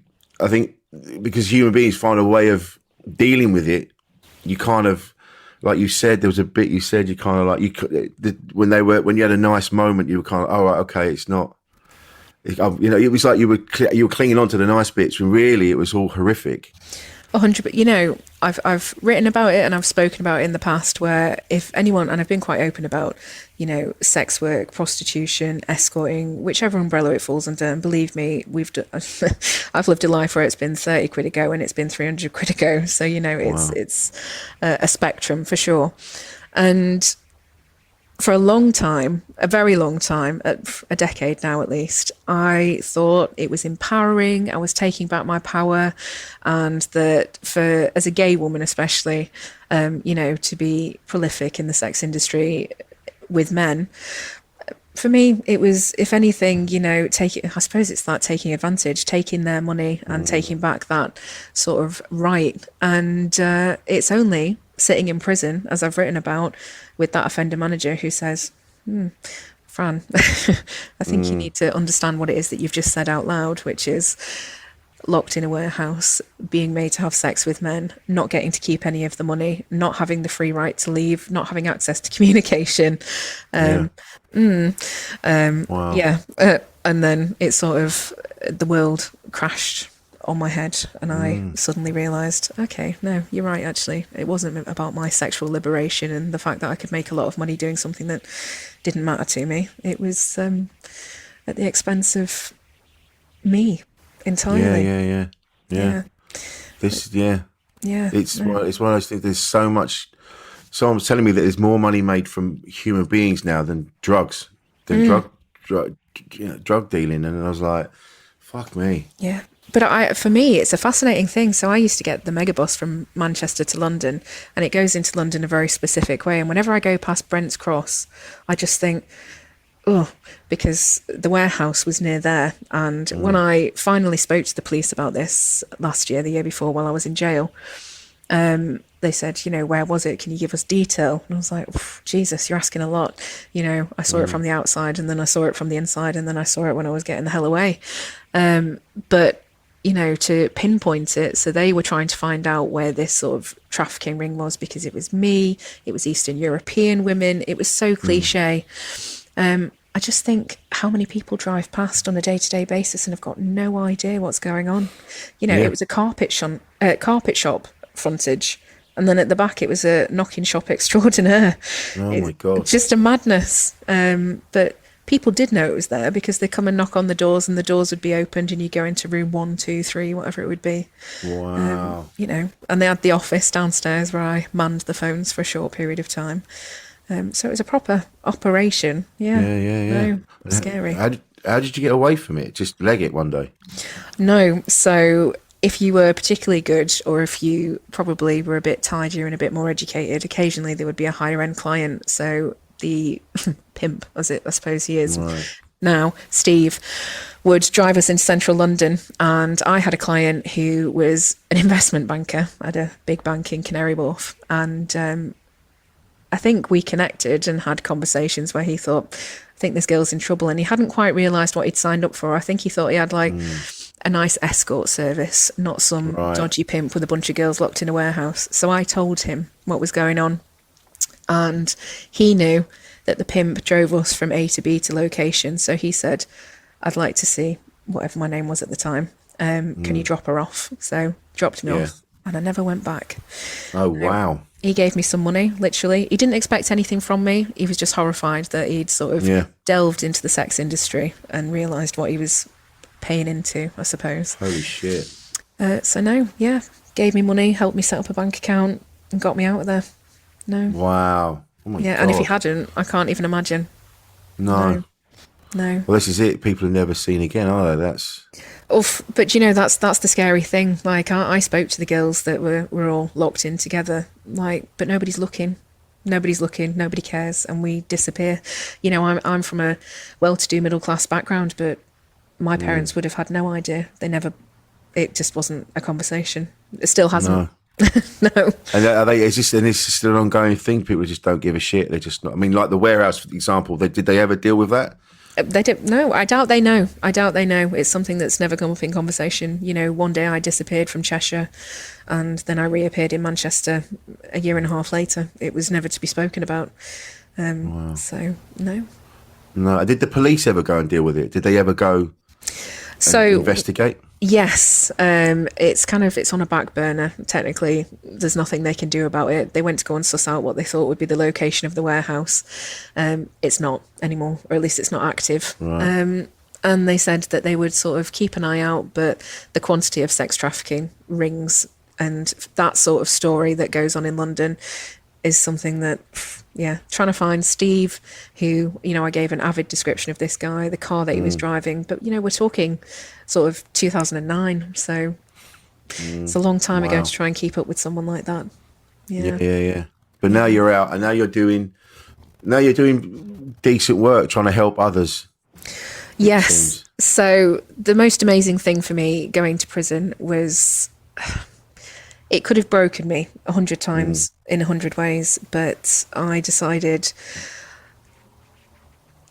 [SPEAKER 1] think because human beings find a way of dealing with it, you kind of. Like you said, there was a bit you said you kind of like when you had a nice moment, you were kind of right, okay, it's not, it was like you were clinging on to the nice bits when really it was all horrific.
[SPEAKER 4] 100%. But I've written about it and I've spoken about it in the past where if anyone, and I've been quite open about, sex work, prostitution, escorting, whichever umbrella it falls under. And believe me, I've lived a life where it's been 30 quid a go and it's been 300 quid a go. So, it's a spectrum for sure. And for a long time, a very long time, a decade now at least, I thought it was empowering. I was taking back my power, and that for, as a gay woman especially, to be prolific in the sex industry with men, for me, it was, if anything, I suppose it's that taking advantage, taking their money and taking back that sort of right. And it's only sitting in prison, as I've written about, with that offender manager who says, Fran, I think you need to understand what it is that you've just said out loud, which is locked in a warehouse, being made to have sex with men, not getting to keep any of the money, not having the free right to leave, not having access to communication.
[SPEAKER 1] Wow.
[SPEAKER 4] And then it sort of, the world crashed on my head, and I suddenly realised, okay, no, you're right, actually. It wasn't about my sexual liberation and the fact that I could make a lot of money doing something that didn't matter to me. It was at the expense of me entirely.
[SPEAKER 1] Yeah. It's one of those things. There's so much. Someone's telling me that there's more money made from human beings now than drugs, drug dealing, and I was like, fuck me.
[SPEAKER 4] Yeah. But for me, it's a fascinating thing. So I used to get the megabus from Manchester to London, and it goes into London a very specific way. And whenever I go past Brent's Cross, I just think, oh, because the warehouse was near there. And when I finally spoke to the police about this last year, the year before, while I was in jail, they said, where was it? Can you give us detail? And I was like, Jesus, you're asking a lot. I saw it from the outside, and then I saw it from the inside, and then I saw it when I was getting the hell away. But to pinpoint it. So they were trying to find out where this sort of trafficking ring was, because it was me, it was Eastern European women. It was so cliche. I just think how many people drive past on a day-to-day basis and have got no idea what's going on. It was a carpet shop frontage. And then at the back, it was a knocking shop extraordinaire.
[SPEAKER 1] Oh, my God.
[SPEAKER 4] Just a madness. But people did know it was there, because they come and knock on the doors, and the doors would be opened, and you go into room 1, 2, 3, whatever it would be.
[SPEAKER 1] Wow.
[SPEAKER 4] And they had the office downstairs where I manned the phones for a short period of time. So it was a proper operation. Yeah. No, scary.
[SPEAKER 1] How did you get away from it? Just leg it one day?
[SPEAKER 4] No. So if you were particularly good, or if you probably were a bit tidier and a bit more educated, occasionally there would be a higher end client. So the pimp, I suppose he is now, Steve, would drive us into central London. And I had a client who was an investment banker. I had a big bank in Canary Wharf. And I think we connected and had conversations where he thought, I think this girl's in trouble. And he hadn't quite realised what he'd signed up for. I think he thought he had a nice escort service, not some dodgy pimp with a bunch of girls locked in a warehouse. So I told him what was going on. And he knew that the pimp drove us from A to B to location. So he said, I'd like to see whatever my name was at the time. Can you drop her off? So dropped me off, and I never went back.
[SPEAKER 1] Oh, wow.
[SPEAKER 4] He gave me some money, literally. He didn't expect anything from me. He was just horrified that he'd sort of delved into the sex industry and realised what he was paying into, I suppose.
[SPEAKER 1] Holy shit.
[SPEAKER 4] Gave me money, helped me set up a bank account, and got me out of there. No.
[SPEAKER 1] Wow. Oh my God.
[SPEAKER 4] And if he hadn't, I can't even imagine.
[SPEAKER 1] No.
[SPEAKER 4] Well,
[SPEAKER 1] this is it. People are never seen again, are they? That's.
[SPEAKER 4] But that's the scary thing. Like I spoke to the girls that were all locked in together. But nobody's looking. Nobody's looking. Nobody cares, and we disappear. I'm from a well-to-do middle-class background, but my parents would have had no idea. They never. It just wasn't a conversation. It still hasn't.
[SPEAKER 1] No.
[SPEAKER 4] No.
[SPEAKER 1] And it's just an ongoing thing. People just don't give a shit. They're just not. I mean, like the warehouse, for example. Did they ever deal with that?
[SPEAKER 4] They don't. No, I doubt they know. It's something that's never come up in conversation. One day I disappeared from Cheshire, and then I reappeared in Manchester a year and a half later. It was never to be spoken about.
[SPEAKER 1] Wow.
[SPEAKER 4] So no.
[SPEAKER 1] No. Did the police ever go and deal with it? Did they ever go and investigate?
[SPEAKER 4] Yes, it's on a back burner. Technically, there's nothing they can do about it. They went to go and suss out what they thought would be the location of the warehouse. It's not anymore, or at least it's not active.
[SPEAKER 1] Right.
[SPEAKER 4] And they said that they would sort of keep an eye out, but the quantity of sex trafficking rings and that sort of story that goes on in London, is something that, yeah, trying to find Steve, who, I gave an avid description of this guy, the car that he was driving, but, we're talking sort of 2009, so it's a long time ago to try and keep up with someone like that.
[SPEAKER 1] Yeah. But now you're out, and now you're doing decent work, trying to help others.
[SPEAKER 4] Yes. So the most amazing thing for me going to prison was, it could have broken me 100 times in 100 ways, but I decided,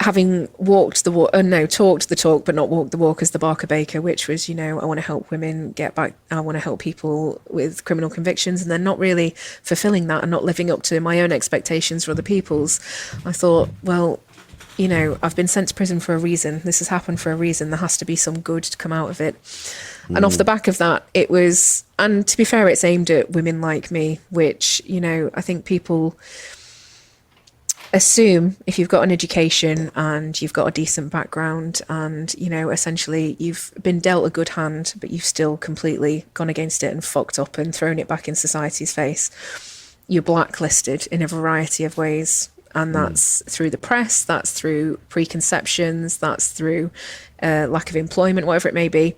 [SPEAKER 4] having talked the talk, but not walked the walk, as the Barker Baker, which was, I want to help women get back. I want to help people with criminal convictions, and then not really fulfilling that and not living up to my own expectations or other people's. I thought, well, I've been sent to prison for a reason. This has happened for a reason. There has to be some good to come out of it. And off the back of that, it was, and to be fair, it's aimed at women like me, which, I think people assume if you've got an education and you've got a decent background and, essentially you've been dealt a good hand, but you've still completely gone against it and fucked up and thrown it back in society's face, you're blacklisted in a variety of ways. And that's through the press, that's through preconceptions, that's through lack of employment, whatever it may be.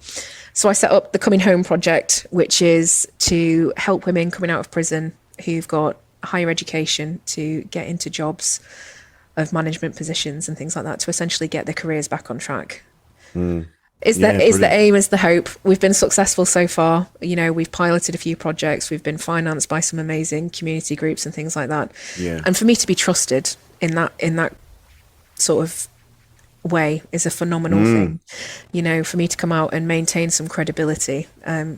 [SPEAKER 4] So I set up the Coming Home Project, which is to help women coming out of prison who've got higher education to get into jobs of management positions and things like that, to essentially get their careers back on track. Is the aim, is the hope. We've been successful so far. We've piloted a few projects. We've been financed by some amazing community groups and things like that. Yeah. And for me to be trusted in that sort of way is a phenomenal thing. For me to come out and maintain some credibility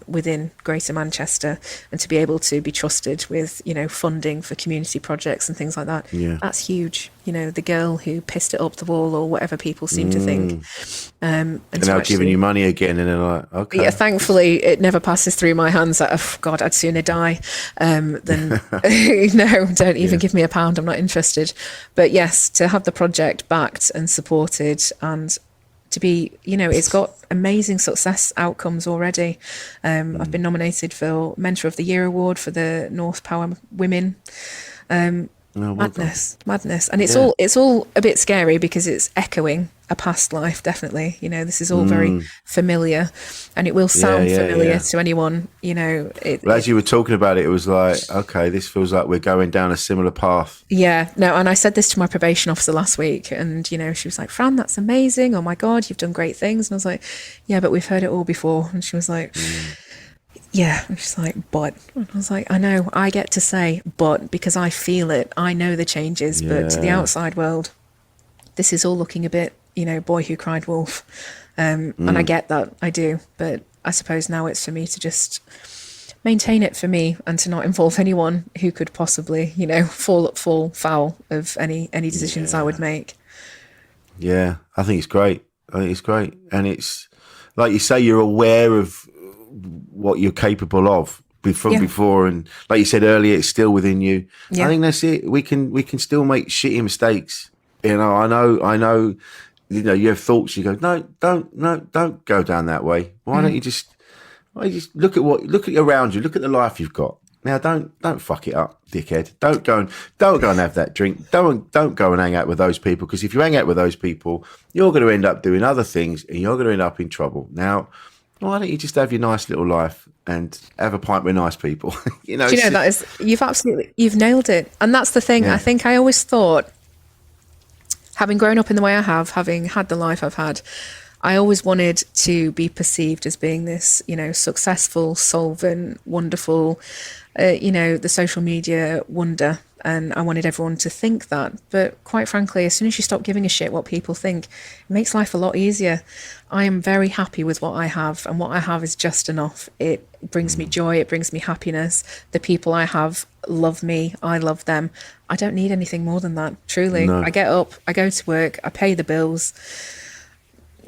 [SPEAKER 4] within Greater Manchester, and to be able to be trusted with funding for community projects and things like that, that's huge. The girl who pissed it up the wall, or whatever people seem to think, and
[SPEAKER 1] now giving you money again, and they're like, okay.
[SPEAKER 4] Yeah, thankfully it never passes through my hands. Like, oh God, I'd sooner die than no, don't even give me a pound, I'm not interested. But yes, to have the project backed and supported, and to be, it's got amazing success outcomes already. I've been nominated for Mentor of the Year award for the North Power Women. Madness. And it's all a bit scary because it's echoing a past life, definitely. This is all very familiar, and it will sound familiar to anyone.
[SPEAKER 1] Well, as you were talking about it, it was like, okay, this feels like we're going down a similar path.
[SPEAKER 4] Yeah, no, and I said this to my probation officer last week, and she was like, Fran, that's amazing, oh my God, you've done great things. And I was like, yeah, but we've heard it all before. And she was like, yeah. And she's like, but. And I was like, I know, I get to say but because I feel it, I know the changes, but to the outside world, this is all looking a bit, boy who cried wolf. And I get that, I do. But I suppose now it's for me to just maintain it for me, and to not involve anyone who could possibly, fall foul of any decisions I would make. Yeah,
[SPEAKER 1] I think it's great. And it's, like you say, you're aware of what you're capable of from before, and like you said earlier, it's still within you. I think that's it. We can still make shitty mistakes. I know. You have thoughts. You go, no, don't go down that way. Why don't you just look at around you. Look at the life you've got now. Don't fuck it up, dickhead. Don't go and have that drink. Don't go and hang out with those people, because if you hang out with those people, you're going to end up doing other things, and you're going to end up in trouble. Now, why don't you just have your nice little life and have a pint with nice people?
[SPEAKER 4] Do you know you've nailed it, and that's the thing. I think I always thought, having grown up in the way I have, having had the life I've had, I always wanted to be perceived as being this, successful, solvent, wonderful, the social media wonder. And I wanted everyone to think that. But quite frankly, as soon as you stop giving a shit what people think, it makes life a lot easier. I am very happy with what I have, and what I have is just enough. It brings me joy. It brings me happiness. The people I have love me. I love them. I don't need anything more than that, truly. No. I get up, I go to work, I pay the bills.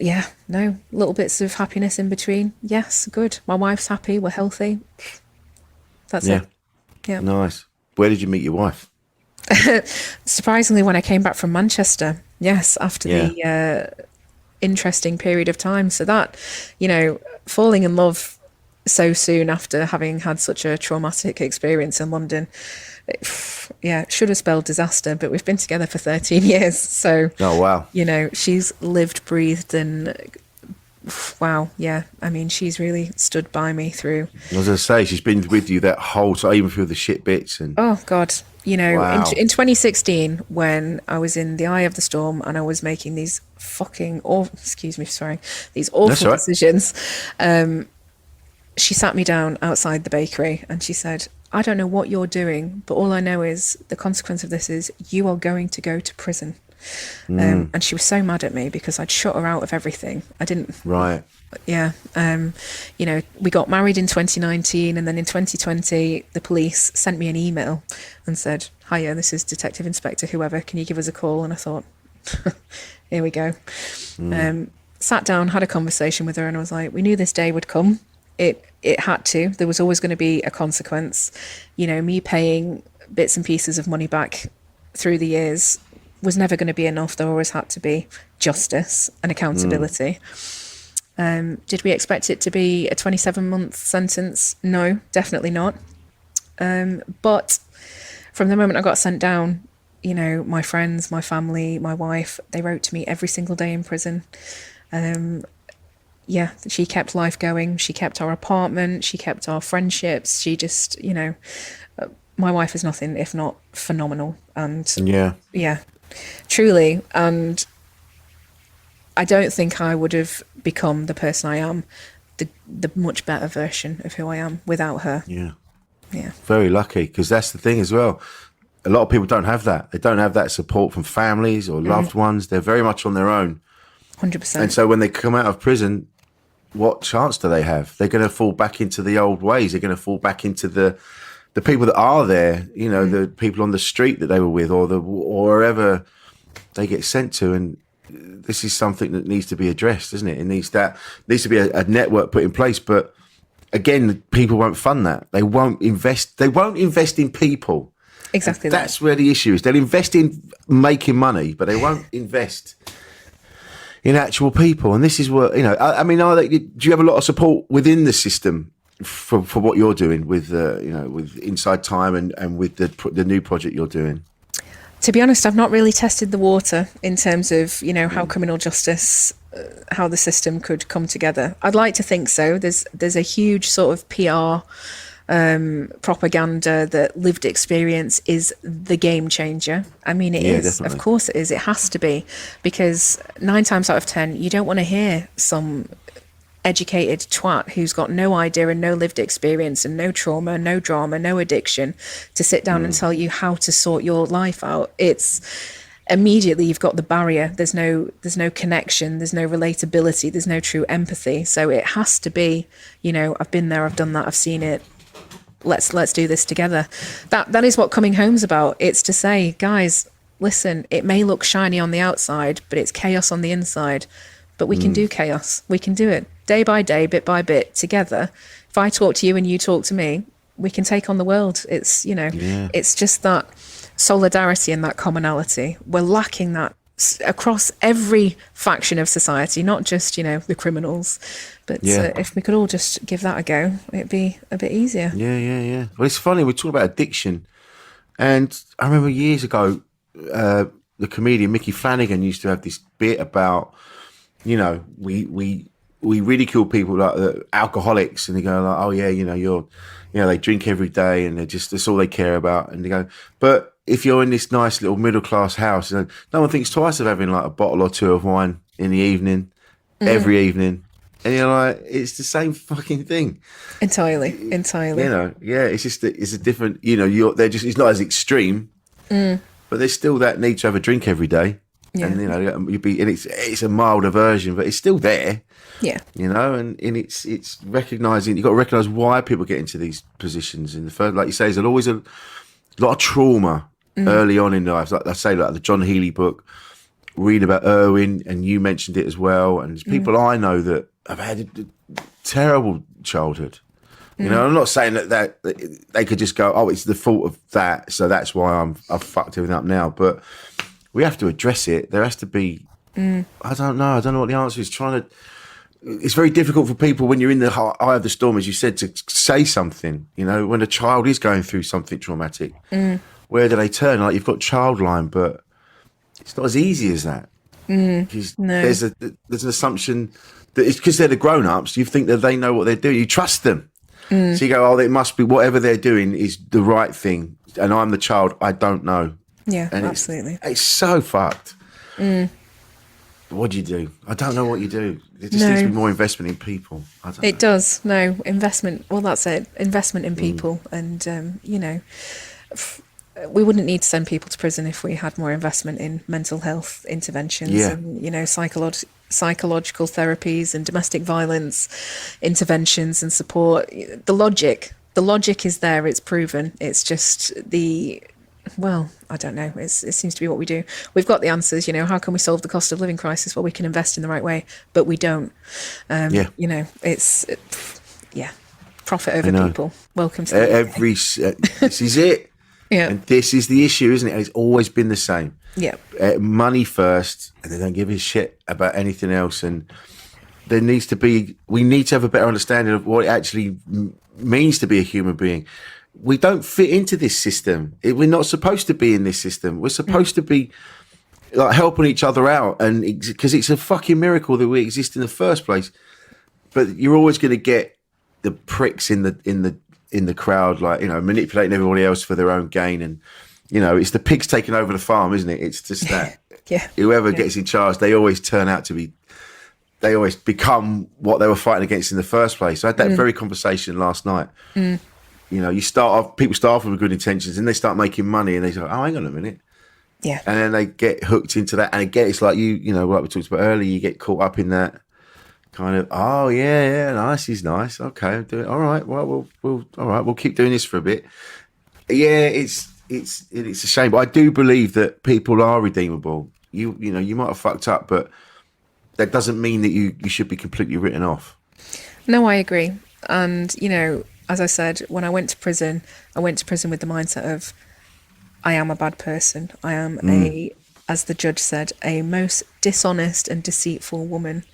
[SPEAKER 4] Little bits of happiness in between. Yes, good. My wife's happy. We're healthy. That's it. Yeah. Nice.
[SPEAKER 1] Where did you meet your wife?
[SPEAKER 4] Surprisingly, when I came back from Manchester. Yes, after the interesting period of time. So that, falling in love so soon after having had such a traumatic experience in London, Yeah, should have spelled disaster, but we've been together for 13 years. So,
[SPEAKER 1] Oh, wow.
[SPEAKER 4] you know, she's lived, breathed, and wow, yeah. I mean, she's really stood by me through.
[SPEAKER 1] I was going to say, she's been with you that whole time, even through the shit bits. And
[SPEAKER 4] Oh, God. You know,
[SPEAKER 1] Wow.
[SPEAKER 4] in 2016, when I was in the eye of the storm and I was making these these
[SPEAKER 1] That's
[SPEAKER 4] awful
[SPEAKER 1] all right.
[SPEAKER 4] decisions, she sat me down outside the bakery and she said, I don't know what you're doing, but all I know is the consequence of this is you are going to go to prison. And she was so mad at me because I'd shut her out of everything. I didn't.
[SPEAKER 1] Right.
[SPEAKER 4] Yeah. You know, we got married in 2019 and then in 2020, the police sent me an email and said, hiya, this is Detective Inspector whoever, can you give us a call? And I thought, here we go. Sat down, had a conversation with her and I was like, we knew this day would come. It had to. There was always going to be a consequence. You know, me paying bits and pieces of money back through the years was never going to be enough. There always had to be justice and accountability. Did we expect it to be a 27-month sentence? No, definitely not. But from the moment I got sent down, you know, my friends, my family, my wife, they wrote to me every single day in prison. Yeah, she kept life going. She kept our apartment. She kept our friendships. She just, you know, my wife is nothing if not phenomenal. And yeah, truly. And I don't think I would have become the person I am, the much better version of who I am without her.
[SPEAKER 1] Yeah.
[SPEAKER 4] Yeah.
[SPEAKER 1] Very lucky, because that's the thing as well. A lot of people don't have that. They don't have that support from families or loved ones. They're very much on their own.
[SPEAKER 4] 100%.
[SPEAKER 1] And so when they come out of prison, what chance do they have? They're going to fall back into the old ways. They're going to fall back into the people that are there, you know, the people on the street that they were with or wherever they get sent to. And this is something that needs to be addressed, isn't it? It needs to be a network put in place. But again, people won't fund that. They won't invest in people.
[SPEAKER 4] Exactly.
[SPEAKER 1] That's where the issue is. They'll invest in making money, but they won't invest in actual people. And this is what, you know, I mean, do you have a lot of support within the system for what you're doing with, you know, with Inside Time and with the new project you're doing?
[SPEAKER 4] To be honest, I've not really tested the water in terms of, you know, how criminal justice, how the system could come together. I'd like to think so. There's a huge sort of PR propaganda that lived experience is the game changer. I mean, it is.
[SPEAKER 1] Definitely.
[SPEAKER 4] Of course it is. It has to be, because 9 times out of 10, you don't want to hear some educated twat who's got no idea and no lived experience and no trauma, no drama, no addiction to sit down and tell you how to sort your life out. It's immediately you've got the barrier. There's no connection, there's no relatability, there's no true empathy. So it has to be, you know, I've been there, I've done that, I've seen it. Let's do this together. That is what Coming Home's about. It's to say, guys, listen, it may look shiny on the outside, but it's chaos on the inside. But we can do chaos. We can do it day by day, bit by bit, together. If I talk to you and you talk to me, we can take on the world. It's, you know, it's just that solidarity and that commonality. We're lacking that across every faction of society, not just, you know, the criminals. But if we could all just give that a go, it'd be a bit easier.
[SPEAKER 1] Yeah. Well, it's funny, we talk about addiction. And I remember years ago, the comedian Mickey Flanagan used to have this bit about, you know, we ridicule people like alcoholics, and they go like, oh yeah, you know, they drink every day and that's all they care about. And they go, but if you're in this nice little middle class house, you know, no one thinks twice of having like a bottle or two of wine in the evening, every evening. And you're like, it's the same fucking thing.
[SPEAKER 4] Entirely.
[SPEAKER 1] You know, yeah, it's just it's a different, you know, it's not as extreme, but there's still that need to have a drink every day. Yeah. And you know, it's a milder version, but it's still there.
[SPEAKER 4] Yeah.
[SPEAKER 1] You know, and it's recognizing, you've got to recognize why people get into these positions. In the first, like you say, there's always a lot of trauma early on in life. Like I say, like the John Healy book, read about Irwin, and you mentioned it as well. And there's people I know that have had a terrible childhood. You know, I'm not saying that they could just go, oh, it's the fault of that, so that's why I've fucked everything up now. But we have to address it. There has to be, I don't know what the answer is. Trying to it's very difficult for people when you're in the eye of the storm, as you said, to say something. You know, when a child is going through something traumatic, where do they turn? Like, you've got Childline, but it's not as easy as that. Because there's an assumption that it's because they're the grown-ups. You think that they know what they're doing. You trust them. So you go, oh, it must be whatever they're doing is the right thing. And I'm the child. I don't know.
[SPEAKER 4] Yeah,
[SPEAKER 1] and
[SPEAKER 4] absolutely.
[SPEAKER 1] It's so fucked. What do you do? I don't know what you do. It just needs to be more investment in people.
[SPEAKER 4] It does. No, investment. Well, that's it. Investment in people. And, you know, we wouldn't need to send people to prison if we had more investment in mental health interventions and, you know, psychological therapies and domestic violence interventions and support. The logic is there. It's proven. It's just I don't know. It seems to be what we do. We've got the answers, you know. How can we solve the cost of living crisis? Well, we can invest in the right way, but we don't. You know, profit over people. Welcome to
[SPEAKER 1] this is it.
[SPEAKER 4] Yeah.
[SPEAKER 1] And this is the issue, isn't it? And it's always been the same.
[SPEAKER 4] Yeah.
[SPEAKER 1] Money first, and they don't give a shit about anything else. And we need to have a better understanding of what it actually means to be a human being. We don't fit into this system. We're not supposed to be in this system. We're supposed to be like helping each other out, and because it's a fucking miracle that we exist in the first place. But you're always going to get the pricks in the crowd, like, you know, manipulating everybody else for their own gain. And, you know, it's the pigs taking over the farm, isn't it? It's just that. Whoever gets in charge, they always become what they were fighting against in the first place. I had that very conversation last night. You know, people start off with good intentions, and they start making money, and they say, oh, hang on a minute.
[SPEAKER 4] Yeah.
[SPEAKER 1] And then they get hooked into that. And again, it's like you know, like we talked about earlier, you get caught up in that kind of, oh yeah, nice, he's nice. Okay, I'll do it. All right, well, we'll keep doing this for a bit. Yeah, it's a shame, but I do believe that people are redeemable. You know, you might have fucked up, but that doesn't mean that you should be completely written off.
[SPEAKER 4] No, I agree. And, you know, as I said, when I went to prison with the mindset of, I am a bad person. I am as the judge said, a most dishonest and deceitful woman.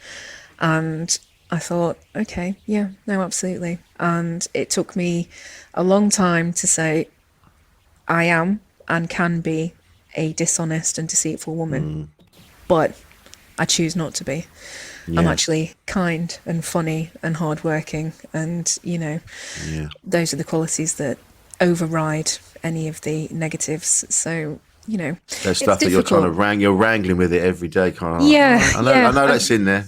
[SPEAKER 4] And I thought, okay, yeah, no, absolutely. And it took me a long time to say, I am and can be a dishonest and deceitful woman, but I choose not to be. Yeah. I'm actually kind and funny and hardworking, and, you know, those are the qualities that override any of the negatives. So, you know,
[SPEAKER 1] there's stuff that you're trying to you're wrangling with it every day, kind of. I know that's in there.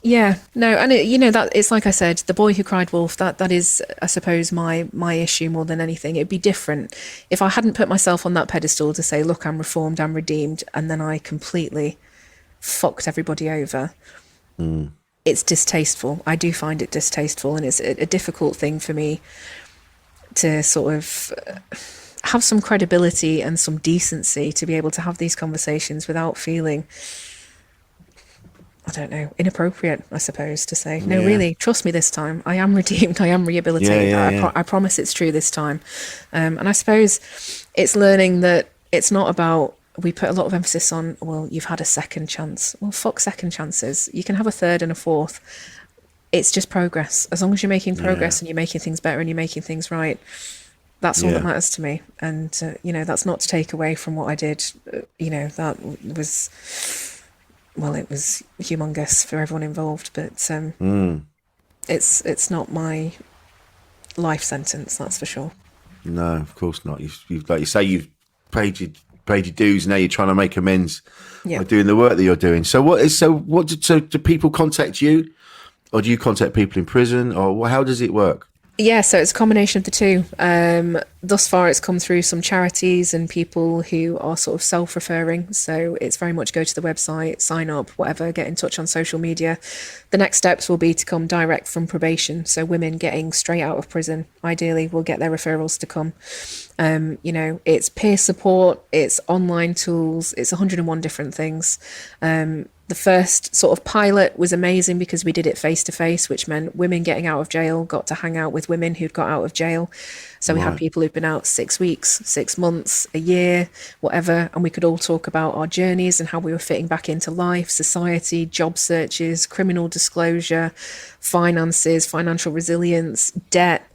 [SPEAKER 1] Yeah, no, and you know, that it's like I said, the boy who cried wolf. That is, I suppose, my issue more than anything. It'd be different if I hadn't put myself on that pedestal to say, look, I'm reformed, I'm redeemed, and then I completely fucked everybody over. It's distasteful. I do find it distasteful, and it's a difficult thing for me to sort of have some credibility and some decency to be able to have these conversations without feeling, I don't know, inappropriate, I suppose, to say, no, really, trust me this time. I am redeemed. I am rehabilitated. I promise it's true this time. And I suppose it's learning that it's not about, we put a lot of emphasis on, well, you've had a second chance. Well, fuck second chances. You can have a third and a fourth. It's just progress. As long as you're making progress and you're making things better and you're making things right, that's all that matters to me. And, you know, that's not to take away from what I did. You know, that was, well, it was humongous for everyone involved, but it's not my life sentence, that's for sure. No, of course not. You've like you say, you've paid your dues. Now you're trying to make amends by doing the work that you're doing. So do people contact you, or do you contact people in prison, or how does it work?
[SPEAKER 4] Yeah, so it's a combination of the two. Thus far, it's come through some charities and people who are sort of self-referring. So it's very much go to the website, sign up, whatever, get in touch on social media. The next steps will be to come direct from probation. So women getting straight out of prison, ideally, will get their referrals to come. You know, it's peer support, it's online tools, it's 101 different things. The first sort of pilot was amazing because we did it face to face, which meant women getting out of jail got to hang out with women who'd got out of jail. So we had people who'd been out 6 weeks, 6 months, a year, whatever, and we could all talk about our journeys and how we were fitting back into life, society, job searches, criminal disclosure, finances, financial resilience, debt,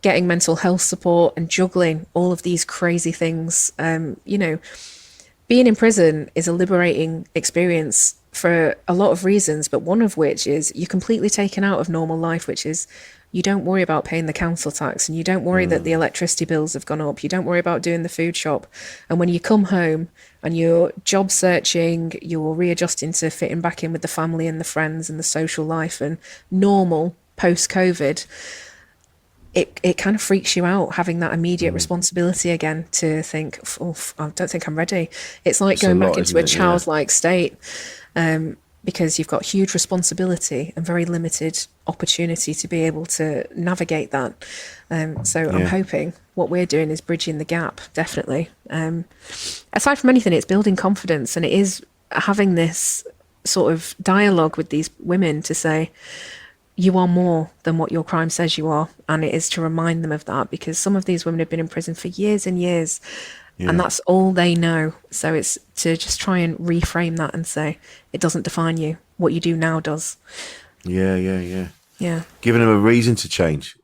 [SPEAKER 4] getting mental health support, and juggling all of these crazy things. Being in prison is a liberating experience for a lot of reasons, but one of which is you're completely taken out of normal life, which is you don't worry about paying the council tax, and you don't worry that the electricity bills have gone up. You don't worry about doing the food shop. And when you come home and you're job searching, you're readjusting to fitting back in with the family and the friends and the social life and normal post-COVID, it kind of freaks you out having that immediate responsibility again to think, oh, I don't think I'm ready. It's like going back into a childlike state, because you've got huge responsibility and very limited opportunity to be able to navigate that. So I'm hoping what we're doing is bridging the gap, definitely. Aside from anything, it's building confidence, and it is having this sort of dialogue with these women to say, you are more than what your crime says you are. And it is to remind them of that, because some of these women have been in prison for years and years, and that's all they know. So it's to just try and reframe that and say, it doesn't define you. What you do now does.
[SPEAKER 1] Yeah. Giving them a reason to change.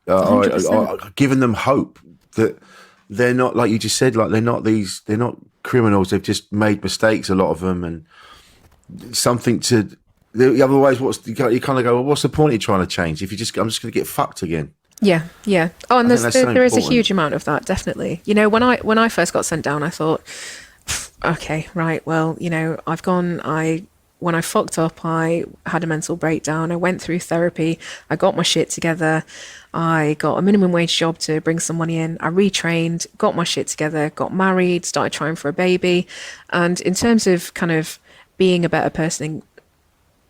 [SPEAKER 1] Giving them hope that they're not, like you just said, like they're not criminals. They've just made mistakes, a lot of them, and something to... Otherwise, you kind of go, well, what's the point of trying to change if I'm just going to get fucked again?
[SPEAKER 4] Yeah. Oh, and there is a huge amount of that, definitely. When I first got sent down, I thought, okay, right, well, when I fucked up, I had a mental breakdown. I went through therapy. I got my shit together. I got a minimum wage job to bring some money in. I retrained, got my shit together, got married, started trying for a baby. And in terms of kind of being a better person,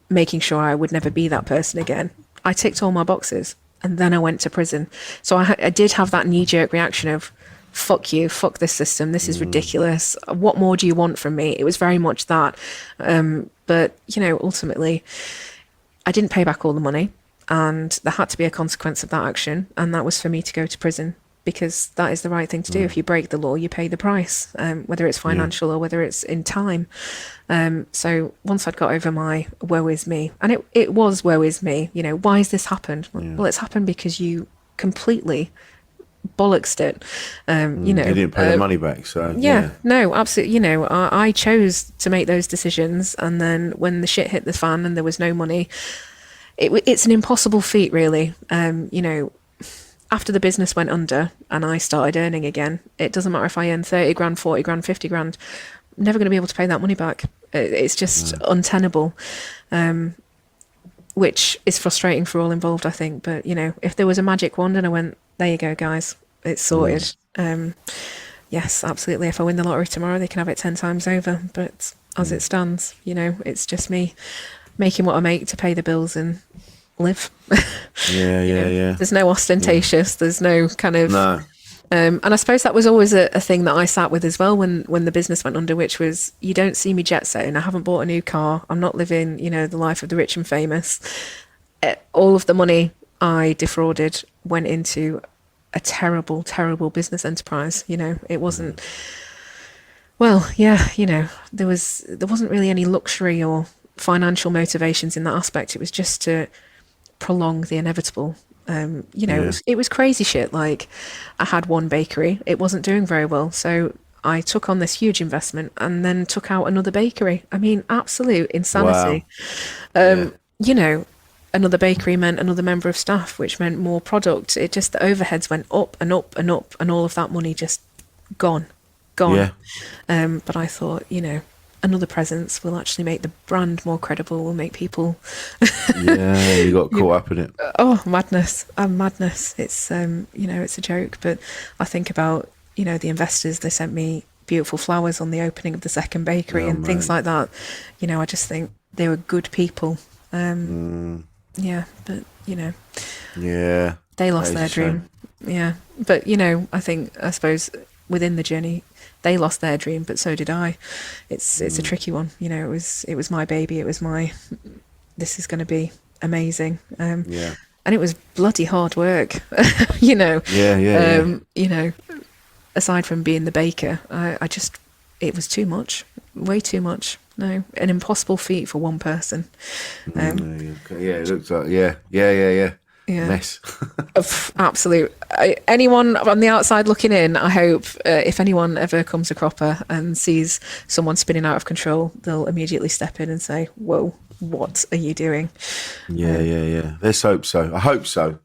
[SPEAKER 4] making sure I would never be that person again, I ticked all my boxes, and then I went to prison. So I did have that knee-jerk reaction of, fuck you, fuck this system, this is ridiculous, what more do you want from me? It was very much that. But ultimately I didn't pay back all the money, and there had to be a consequence of that action, and that was for me to go to prison, because that is the right thing to do. If you break the law, you pay the price, whether it's financial or whether it's in time. So once I'd got over my woe is me, and it was woe is me, why has this happened? Well, it's happened because you completely bollocksed it. You
[SPEAKER 1] didn't pay the money back, so
[SPEAKER 4] no, absolutely. I chose to make those decisions, and then when the shit hit the fan and there was no money, it's an impossible feat, really. After the business went under and I started earning again, it doesn't matter if I earn 30 grand, 40 grand, 50 grand, I'm never going to be able to pay that money back. It's just untenable, which is frustrating for all involved, I think. But, if there was a magic wand and I went, there you go, guys, it's sorted. Yes, absolutely. If I win the lottery tomorrow, they can have it 10 times over. But as it stands, it's just me making what I make to pay the bills and live. Yeah. There's no ostentatious. There's no kind of.
[SPEAKER 1] No.
[SPEAKER 4] And I suppose that was always a thing that I sat with as well when the business went under, which was, you don't see me jet setting. I haven't bought a new car. I'm not living, the life of the rich and famous. All of the money I defrauded went into a terrible, terrible business enterprise. It wasn't. Well, there wasn't really any luxury or financial motivations in that aspect. It was just to prolong the inevitable. It was crazy shit. Like, I had one bakery, it wasn't doing very well, so I took on this huge investment and then took out another bakery. I mean, absolute insanity. Wow. Another bakery meant another member of staff, which meant more product. It just, the overheads went up and up and up, and all of that money just gone. But I thought, another presence will actually make the brand more credible, will make people...
[SPEAKER 1] You got caught up in it.
[SPEAKER 4] Oh, madness. Madness. It's, it's a joke. But I think about, the investors, they sent me beautiful flowers on the opening of the second bakery and things like that. I just think they were good people. Yeah, but,
[SPEAKER 1] Yeah.
[SPEAKER 4] They lost their dream. Yeah. But, I suppose within the journey, they lost their dream, but so did I. It's a tricky one. You know, it was my baby. It was this is going to be amazing.
[SPEAKER 1] Yeah.
[SPEAKER 4] And it was bloody hard work, you know.
[SPEAKER 1] Yeah.
[SPEAKER 4] You know, aside from being the baker, it was too much, way too much. No, an impossible feat for one person.
[SPEAKER 1] It looks like, yeah. Mess.
[SPEAKER 4] Absolute. Anyone on the outside looking in, I hope if anyone ever comes a cropper and sees someone spinning out of control, they'll immediately step in and say, whoa, what are you doing?
[SPEAKER 1] Yeah. Let's hope so. I hope so.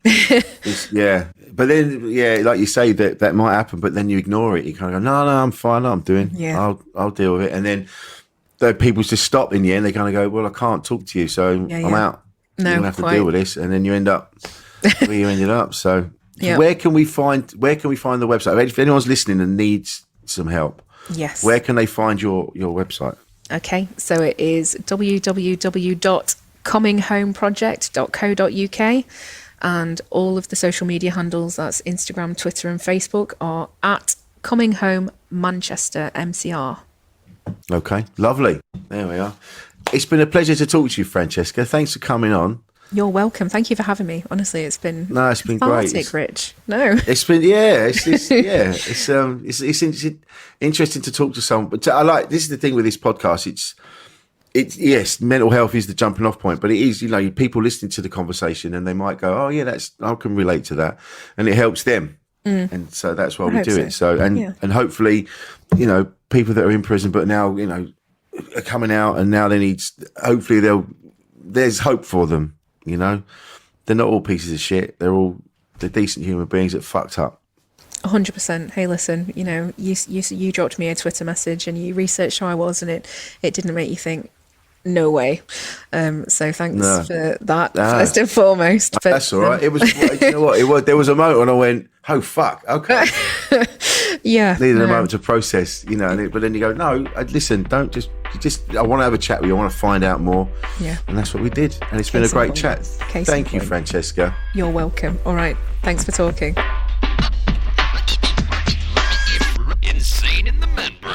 [SPEAKER 1] Yeah. But then, like you say, that might happen, but then you ignore it. You kind of go, no, I'm fine. I'm doing.
[SPEAKER 4] Yeah.
[SPEAKER 1] I'll deal with it. And then the people just stop in the end. They kind of go, well, I can't talk to you, so I'm out.
[SPEAKER 4] No,
[SPEAKER 1] you're gonna have to deal with this, and then you end up where you ended up. So, where can we find the website? If anyone's listening and needs some help,
[SPEAKER 4] yes,
[SPEAKER 1] where can they find your website?
[SPEAKER 4] Okay, so it is www.cominghomeproject.co.uk, and all of the social media handles, that's Instagram, Twitter, and Facebook, are at Coming Home Manchester MCR.
[SPEAKER 1] Okay, lovely. There we are. It's been a pleasure to talk to you, Francesca. Thanks for coming on.
[SPEAKER 4] You're welcome. Thank you for having me. Honestly, it's been
[SPEAKER 1] great.
[SPEAKER 4] Rich. No,
[SPEAKER 1] it's been it's interesting to talk to someone. But I like, this is the thing with this podcast. It's yes, mental health is the jumping off point, but it is, you know, people listening to the conversation and they might go, oh yeah, I can relate to that, and it helps them. And so that's why we do it. So and hopefully, you know, people that are in prison but now, you know, are coming out, and now hopefully there's hope for them. You know, they're not all pieces of shit. They're decent human beings that fucked up.
[SPEAKER 4] 100%. Hey, listen, you know, you dropped me a Twitter message and you researched who I was, and it didn't make you think, no way. So thanks for that, first and foremost. But,
[SPEAKER 1] that's all right. It was, you know what? There was a moment when I went, oh fuck, okay. Needed a moment to process, you know. But then you go, no, listen, don't just. I want to have a chat with you. I want to find out more. Yeah. And that's what we did. And it's been a great chat. Thank you, Francesca.
[SPEAKER 4] You're welcome. All right. Thanks for talking.
[SPEAKER 2] Insane in the membrane.